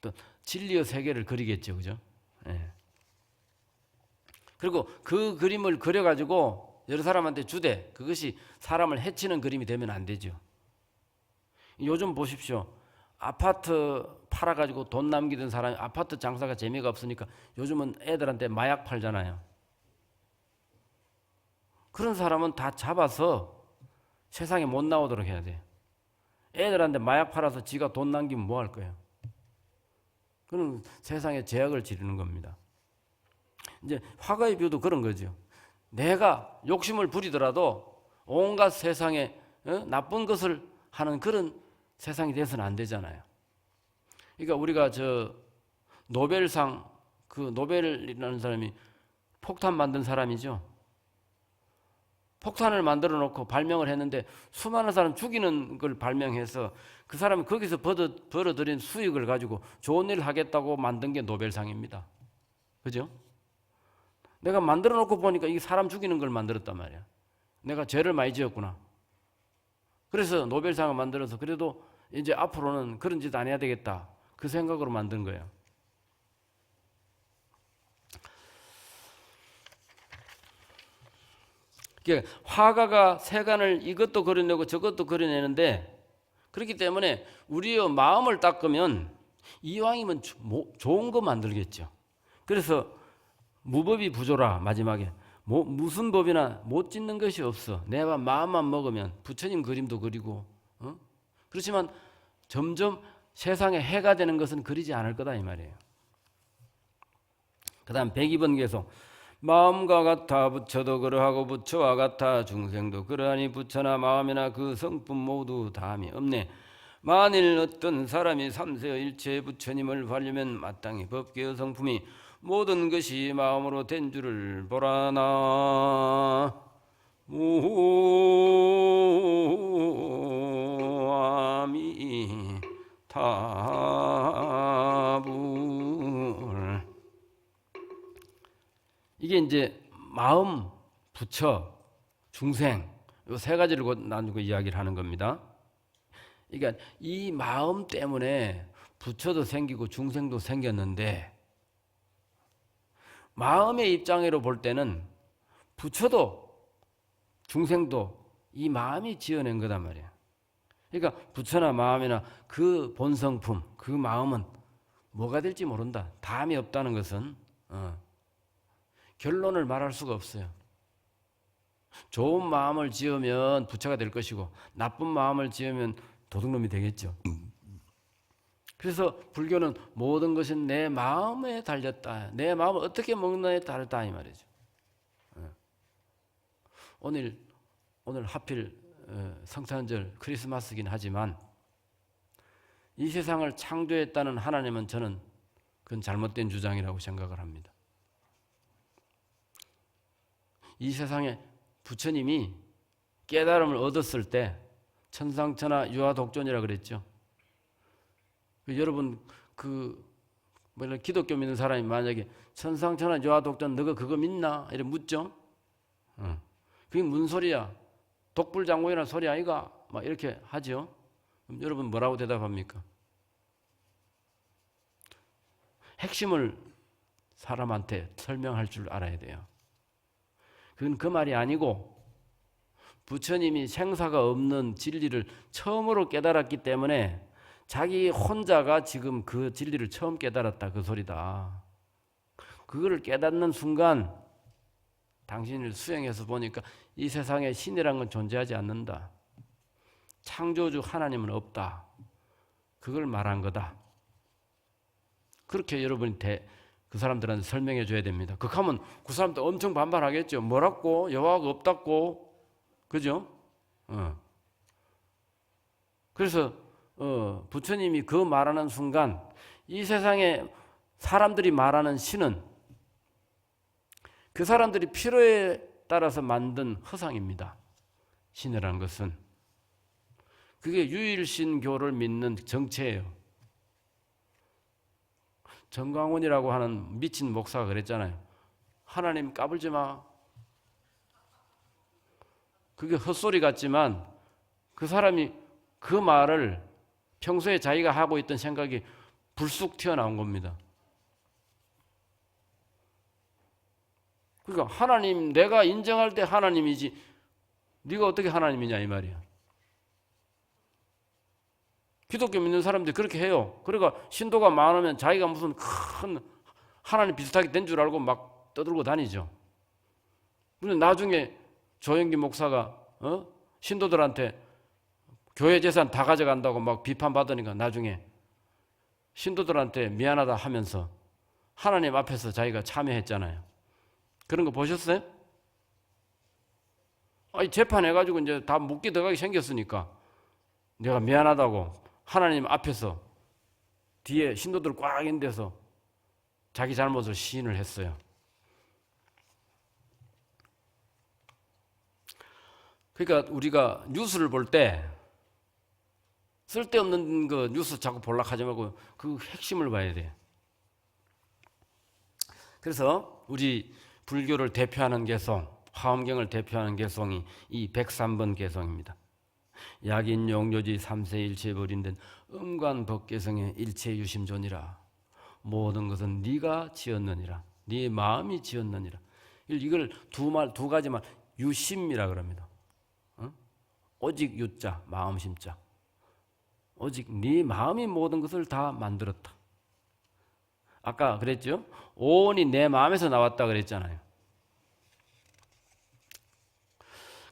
또 진리의 세계를 그리겠죠, 그죠? 그리고 그 그림을 그려가지고 여러 사람한테 주되 그것이 사람을 해치는 그림이 되면 안 되죠. 요즘 보십시오. 아파트 팔아가지고 돈 남기던 사람이 아파트 장사가 재미가 없으니까 요즘은 애들한테 마약 팔잖아요. 그런 사람은 다 잡아서 세상에 못 나오도록 해야 돼. 애들한테 마약 팔아서 지가 돈 남기면 뭐 할 거예요? 그런 세상에 제약을 지르는 겁니다. 이제 화가의 뷰도 그런 거죠. 내가 욕심을 부리더라도 온갖 세상에 나쁜 것을 하는 그런 세상이 돼서는 안 되잖아요. 그러니까 우리가 저 노벨상, 그 노벨이라는 사람이 폭탄 만든 사람이죠. 폭탄을 만들어 놓고 발명을 했는데 수많은 사람 죽이는 걸 발명해서 그 사람이 거기서 벌어들인 수익을 가지고 좋은 일을 하겠다고 만든 게 노벨상입니다. 그죠? 내가 만들어 놓고 보니까 이게 사람 죽이는 걸 만들었단 말이야. 내가 죄를 많이 지었구나. 그래서 노벨상을 만들어서 그래도 이제 앞으로는 그런 짓 안 해야 되겠다. 그 생각으로 만든 거예요. 화가가 세간을 이것도 그려내고 저것도 그려내는데 그렇기 때문에 우리의 마음을 닦으면 이왕이면 좋은 거 만들겠죠. 그래서 무법이 부조라 마지막에 무슨 법이나 못 짓는 것이 없어. 내 마음만 먹으면 부처님 그림도 그리고 그렇지만 점점 세상에 해가 되는 것은 그리지 않을 거다 이 말이에요. 그 다음 102번 계속 마음과 같아 부처도 그러하고 부처와 같아 중생도 그러하니 부처나 마음이나 그 성품 모두 다함이 없네. 만일 어떤 사람이 삼세의 일체 부처님을 하려면 마땅히 법계의 성품이 모든 것이 마음으로 된 줄을 보라나. 무아미타불. 이게 이제 마음, 부처, 중생 이 세 가지를 나누고 이야기를 하는 겁니다. 그러니까 이 마음 때문에 부처도 생기고 중생도 생겼는데 마음의 입장으로 볼 때는 부처도 중생도 이 마음이 지어낸 거단 말이야. 그러니까 부처나 마음이나 그 본성품, 그 마음은 뭐가 될지 모른다. 다음이 없다는 것은 결론을 말할 수가 없어요. 좋은 마음을 지으면 부처가 될 것이고 나쁜 마음을 지으면 도둑놈이 되겠죠. 그래서 불교는 모든 것은 내 마음에 달렸다. 내 마음을 어떻게 먹느냐에 따르다 이 말이죠. 오늘 하필 성탄절 크리스마스긴 하지만 이 세상을 창조했다는 하나님은 저는 그건 잘못된 주장이라고 생각을 합니다. 이 세상에 부처님이 깨달음을 얻었을 때 천상천하 유아독존이라 그랬죠. 여러분 기독교 믿는 사람이 만약에 천상천하 유아독존 너가 그거 믿나? 이래 묻죠. 그게 무슨 소리야? 독불장군이라는 소리 아이가? 막 이렇게 하죠. 그럼 여러분 뭐라고 대답합니까? 핵심을 사람한테 설명할 줄 알아야 돼요. 그건 그 말이 아니고 부처님이 생사가 없는 진리를 처음으로 깨달았기 때문에 자기 혼자가 지금 그 진리를 처음 깨달았다 그 소리다. 그거를 깨닫는 순간 당신을 수행해서 보니까 이 세상에 신이란 건 존재하지 않는다. 창조주 하나님은 없다. 그걸 말한 거다. 그렇게 여러분이 그 사람들한테 설명해 줘야 됩니다. 그렇게 그 사람도 엄청 반발하겠죠. 뭐라고? 여호와가 없다고? 그죠? 그래서 부처님이 그 말하는 순간 이 세상에 사람들이 말하는 신은 그 사람들이 필요에 따라서 만든 허상입니다. 신이라는 것은 그게 유일신교를 믿는 정체예요. 정광훈이라고 하는 미친 목사가 그랬잖아요. 하나님 까불지 마. 그게 헛소리 같지만 그 사람이 그 말을 평소에 자기가 하고 있던 생각이 불쑥 튀어나온 겁니다. 그러니까 하나님, 내가 인정할 때 하나님이지 네가 어떻게 하나님이냐 이 말이야. 기독교 믿는 사람들이 그렇게 해요. 그러니까 신도가 많으면 자기가 무슨 큰 하나님 비슷하게 된 줄 알고 막 떠들고 다니죠. 근데 나중에 조영기 목사가 신도들한테 교회 재산 다 가져간다고 막 비판받으니까 나중에 신도들한테 미안하다 하면서 하나님 앞에서 자기가 참여했잖아요. 그런 거 보셨어요? 아니, 재판해가지고 이제 다 묻기 들어가게 생겼으니까 내가 미안하다고 하나님 앞에서 뒤에 신도들 꽉 있는 데서 자기 잘못을 시인을 했어요. 그러니까 우리가 뉴스를 볼 때 쓸데없는 그 뉴스 자꾸 볼락 하지 말고 그 핵심을 봐야 돼요. 그래서 우리 불교를 대표하는 개송, 화엄경을 대표하는 개송이 이 103번 개송입니다. 약인 용료지 삼세 일체 버린된 음관법개성의 일체유심존이라. 모든 것은 네가 지었느니라. 네 마음이 지었느니라. 이걸 두 가지만 유심이라 그럽니다. 오직 유자, 마음 심자. 오직 네 마음이 모든 것을 다 만들었다. 아까 그랬죠? 온이 내 마음에서 나왔다 그랬잖아요.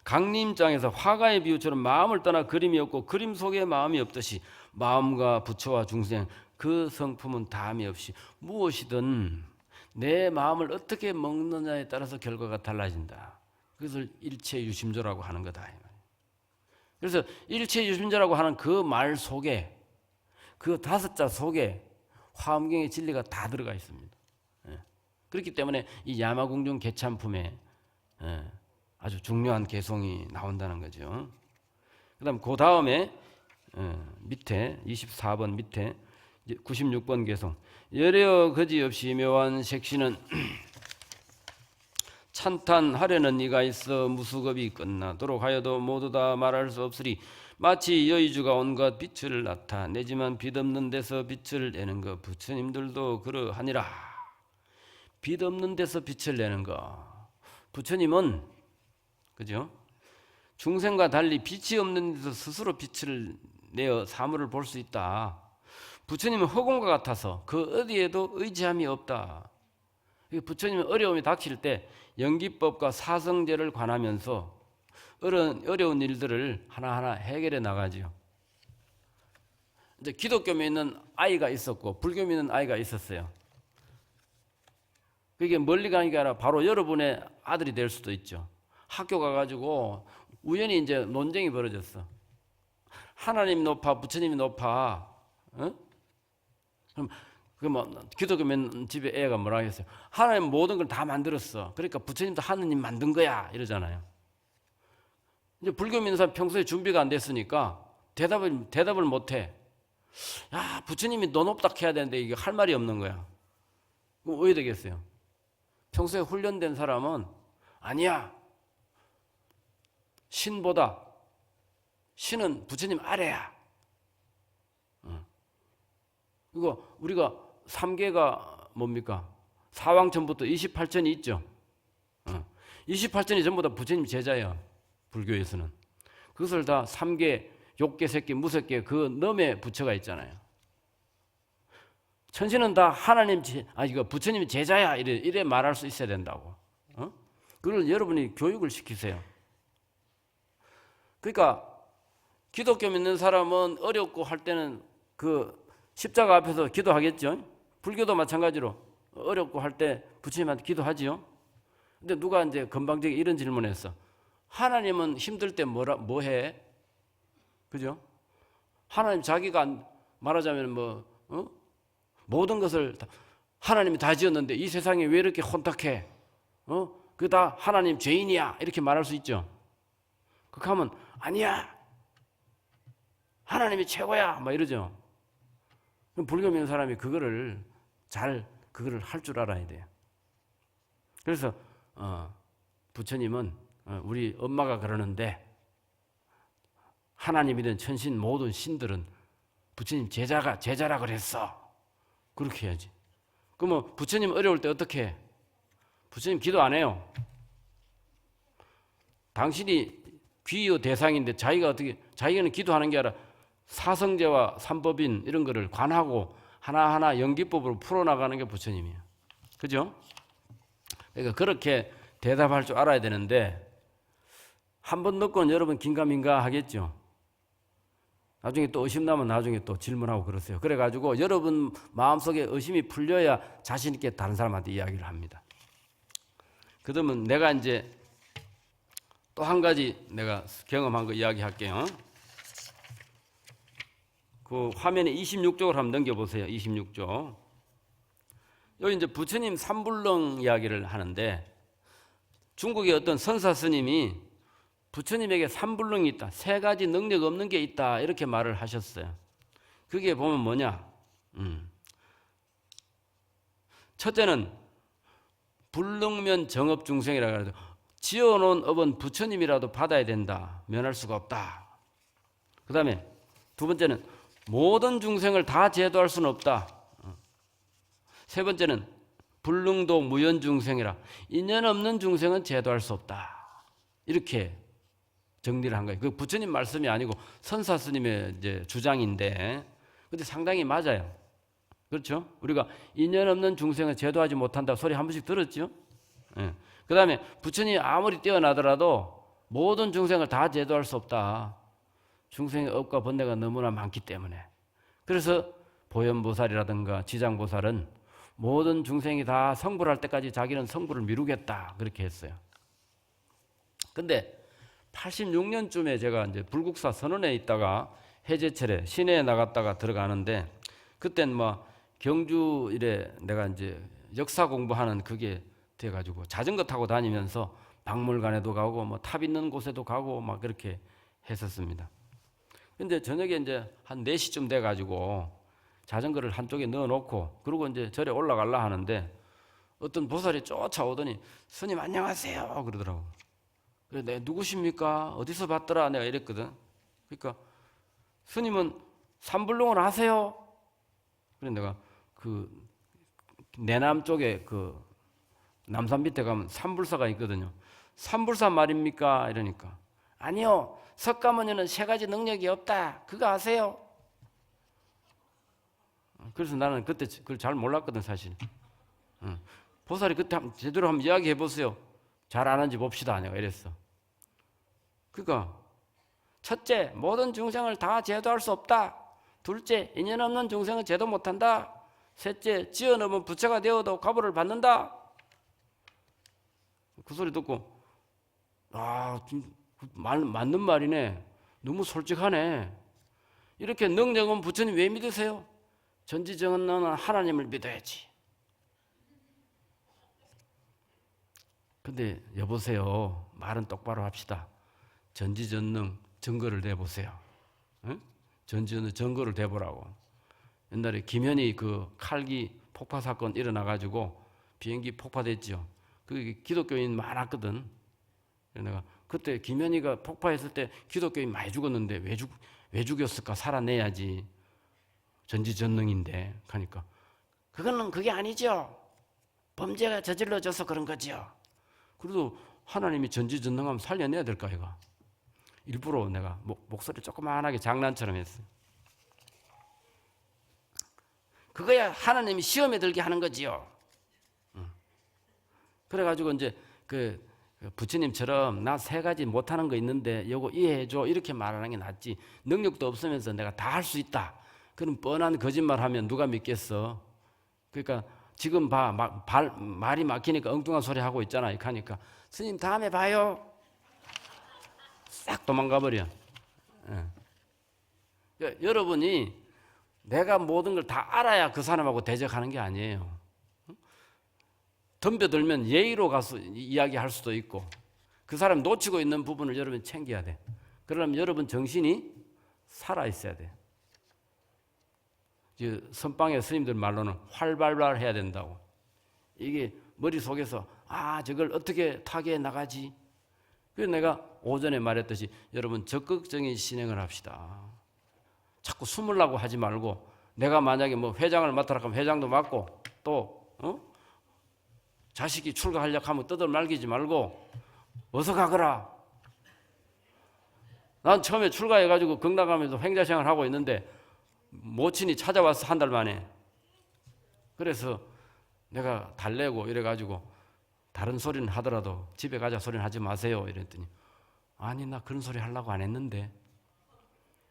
강림장에서 화가의 비유처럼 마음을 떠나 그림이 없고 그림 속에 마음이 없듯이 마음과 부처와 중생 그 성품은 다함이 없이 무엇이든 내 마음을 어떻게 먹느냐에 따라서 결과가 달라진다. 그것을 일체유심조라고 하는 거다. 그래서 일체유심조라고 하는 그 말 속에 그 5자 속에 화엄경의 진리가 다 들어가 있습니다. 그렇기 때문에 이 야마궁중 개참품에 아주 중요한 개송이 나온다는 거죠. 그다음 그 다음에 밑에 24번 밑에 96번 개송. 여려 거지없이 묘한 색시는 찬탄하려는 이가 있어 무수겁이 끝나도록 하여도 모두 다 말할 수 없으리. 마치 여의주가 온갖 빛을 나타내지만 빛 없는 데서 빛을 내는 것. 부처님들도 그러하니라. 빛 없는 데서 빛을 내는 것. 부처님은 그죠? 중생과 달리 빛이 없는 데서 스스로 빛을 내어 사물을 볼 수 있다. 부처님은 허공과 같아서 그 어디에도 의지함이 없다. 부처님은 어려움이 닥칠 때 연기법과 사성제를 관하면서 어려운 일들을 하나하나 해결해 나가죠. 이제 기독교 믿는 아이가 있었고 불교 믿는 아이가 있었어요. 그게 멀리 가는 게 아니라 바로 여러분의 아들이 될 수도 있죠. 학교 가가지고 우연히 이제 논쟁이 벌어졌어. 하나님이 높아, 부처님이 높아. 그럼 기독교 믿는 집에 애가 뭐라 하겠어요? 하나님 모든 걸 다 만들었어. 그러니까 부처님도 하느님 만든 거야 이러잖아요. 이제 불교 믿는 사람 평소에 준비가 안 됐으니까 대답을 못 해. 야, 부처님이 너 높다 해야 되는데 이게 할 말이 없는 거야. 그럼 왜 되겠어요? 평소에 훈련된 사람은 아니야. 신은 부처님 아래야. 이거 우리가 3계가 뭡니까? 사왕천부터 28천이 있죠. 28천이 전부 다 부처님 제자예요. 불교에서는. 그것을 다 3계, 욕계, 색계, 무색계 그 넘에 부처가 있잖아요. 천신은 다 이거 부처님 제자야 이래 말할 수 있어야 된다고. 그걸 여러분이 교육을 시키세요. 그러니까 기독교 믿는 사람은 어렵고 할 때는 그 십자가 앞에서 기도하겠죠. 불교도 마찬가지로 어렵고 할 때 부처님한테 기도하지요. 근데 누가 이제 건방지게 이런 질문했어. 하나님은 힘들 때 뭐 해? 그죠? 하나님 자기가 말하자면 모든 것을 하나님이 다 지었는데 이 세상에 왜 이렇게 혼탁해? 그게 다 하나님 죄인이야. 이렇게 말할 수 있죠. 그렇게 하면 아니야. 하나님이 최고야. 막 이러죠. 그럼 불교 믿는 사람이 그거를 할 줄 알아야 돼요. 그래서 부처님은 우리 엄마가 그러는데 하나님이든 천신 모든 신들은 부처님 제자라 그랬어. 그렇게 해야지. 그러면 부처님 어려울 때 어떻게 해? 부처님 기도 안 해요. 당신이 귀의 대상인데 자기는 기도하는 게 아니라 사성제와 삼법인 이런 거를 관하고 하나하나 연기법으로 풀어나가는 게 부처님이에요. 그죠? 그러니까 그렇게 대답할 줄 알아야 되는데 한 번 듣고는 여러분 긴가민가 하겠죠. 나중에 또 의심 나면 나중에 또 질문하고 그러세요. 그래가지고 여러분 마음속에 의심이 풀려야 자신 있게 다른 사람한테 이야기를 합니다. 그러면 내가 이제 또 한 가지 내가 경험한 거 이야기할게요. 그 화면에 26쪽을 한번 넘겨보세요. 26쪽. 여기 이제 부처님 삼불능 이야기를 하는데 중국의 어떤 선사 스님이 부처님에게 삼불능이 있다. 세 가지 능력 없는 게 있다. 이렇게 말을 하셨어요. 그게 보면 뭐냐? 첫째는 불능면 정업중생이라고 하죠. 지어놓은 업은 부처님이라도 받아야 된다. 면할 수가 없다. 그 다음에 두 번째는 모든 중생을 다 제도할 수는 없다. 세 번째는 불능도 무연중생이라 인연 없는 중생은 제도할 수 없다. 이렇게 정리를 한 거예요. 그 부처님 말씀이 아니고 선사 스님의 이제 주장인데, 근데 상당히 맞아요. 그렇죠? 우리가 인연 없는 중생을 제도하지 못한다 소리 한 번씩 들었죠? 예. 그 다음에 부처님이 아무리 뛰어나더라도 모든 중생을 다 제도할 수 없다. 중생의 업과 번뇌가 너무나 많기 때문에. 그래서 보현보살이라든가 지장보살은 모든 중생이 다 성불할 때까지 자기는 성불을 미루겠다. 그렇게 했어요. 근데 86년쯤에 제가 이제 불국사 선원에 있다가 해제철에 시내에 나갔다가 들어가는데 그땐 뭐 경주 이래 내가 이제 역사 공부하는 그게 돼가지고 자전거 타고 다니면서 박물관에도 가고 뭐 탑 있는 곳에도 가고 막 그렇게 했었습니다. 근데 저녁에 이제 한 4시쯤 돼가지고 자전거를 한쪽에 넣어놓고 그러고 이제 절에 올라가려 하는데 어떤 보살이 쫓아오더니 스님 안녕하세요 그러더라고. 그래 내가 누구십니까? 어디서 봤더라? 내가 이랬거든. 그러니까 스님은 삼불능을 아세요? 그래 내가 그 내남 쪽에 그 남산 밑에 가면 삼불사가 있거든요. 삼불사 말입니까? 이러니까 아니요. 석가모니는 세 가지 능력이 없다. 그거 아세요? 그래서 나는 그때 그걸 잘 몰랐거든 사실. 보살이 그때 제대로 한번 이야기해 보세요. 잘 아는지 봅시다. 내가 이랬어. 그러니까 첫째, 모든 중생을 다 제도할 수 없다. 둘째, 인연 없는 중생은 제도 못한다. 셋째, 지어놓으면 부처가 되어도 과보를 받는다. 그 소리 듣고 맞는 말이네. 너무 솔직하네. 이렇게 능력은 부처님 왜 믿으세요? 전지전능한 하나님을 믿어야지. 근데 여보세요. 말은 똑바로 합시다. 전지전능 증거를 대보세요. 응? 전지전능 증거를 대보라고. 옛날에 김현희 그 칼기 폭파 사건 일어나가지고 비행기 폭파됐죠. 그 기독교인 많았거든. 내가 그때 김현희가 폭파했을 때 기독교인 많이 죽었는데 왜 죽였을까? 살아내야지. 전지전능인데 하니까 그거는 그게 아니죠. 범죄가 저질러져서 그런 거죠. 그래도 하나님이 전지전능하면 살려내야 될까 이거. 일부러 내가 목소리 조그만하게 장난처럼 했어. 그거야 하나님이 시험에 들게 하는 거지요. 그래가지고 이제 그 부처님처럼 나 세 가지 못하는 거 있는데 이거 이해해줘 이렇게 말하는 게 낫지. 능력도 없으면서 내가 다 할 수 있다. 그럼 뻔한 거짓말하면 누가 믿겠어? 그러니까 지금 봐 말이 막히니까 엉뚱한 소리 하고 있잖아. 이렇게 하니까 스님 다음에 봐요. 싹 도망가 버려. 예. 여러분이 내가 모든 걸 다 알아야 그 사람하고 대적하는 게 아니에요. 덤벼들면 예의로 가서 이야기할 수도 있고 그 사람 놓치고 있는 부분을 여러분 챙겨야 돼. 그러려면 여러분 정신이 살아있어야 돼. 선방의 스님들 말로는 활발발 해야 된다고. 이게 머릿속에서 저걸 어떻게 타개해 나가지. 그래서 내가 오전에 말했듯이 여러분 적극적인 신행을 합시다. 자꾸 숨으려고 하지 말고 내가 만약에 뭐 회장을 맡으라 하면 회장도 맡고 또 자식이 출가하려고 하면 떠들 말기지 말고 어서 가거라. 난 처음에 출가해가지고 경락하면서 횡자생활 하고 있는데 모친이 찾아와서 한 달 만에. 그래서 내가 달래고 이래가지고 다른 소리는 하더라도 집에 가자 소리는 하지 마세요 이랬더니 아니 나 그런 소리 하려고 안 했는데.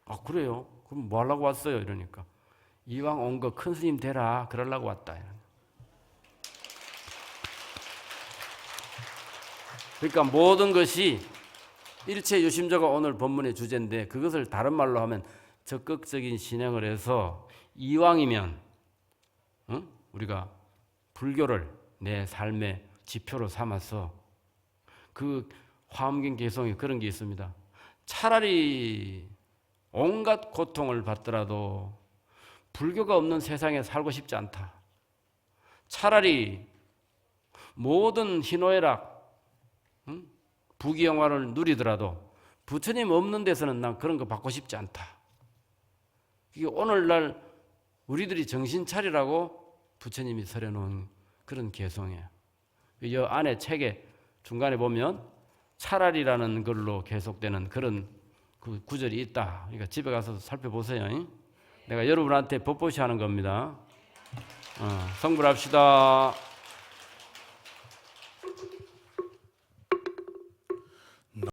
아 그래요? 그럼 뭐 하려고 왔어요? 이러니까 이왕 온 거 큰 스님 되라 그러려고 왔다. 그러니까 모든 것이 일체 유심조가 오늘 본문의 주제인데 그것을 다른 말로 하면 적극적인 신행을 해서 이왕이면 우리가 불교를 내 삶의 지표로 삼아서 그 화엄경 개송에 그런 게 있습니다. 차라리 온갖 고통을 받더라도 불교가 없는 세상에 살고 싶지 않다. 차라리 모든 희노애락 부귀영화를 누리더라도 부처님 없는 데서는 난 그런 거 받고 싶지 않다. 이게 오늘날 우리들이 정신 차리라고 부처님이 설해놓은 그런 개송이에요. 이 안에 책에 중간에 보면 차라리라는 걸로 계속되는 그런 그 구절이 있다. 그러니까 집에 가서 살펴보세요. 내가 여러분한테 법보시 하는 겁니다. 성불합시다.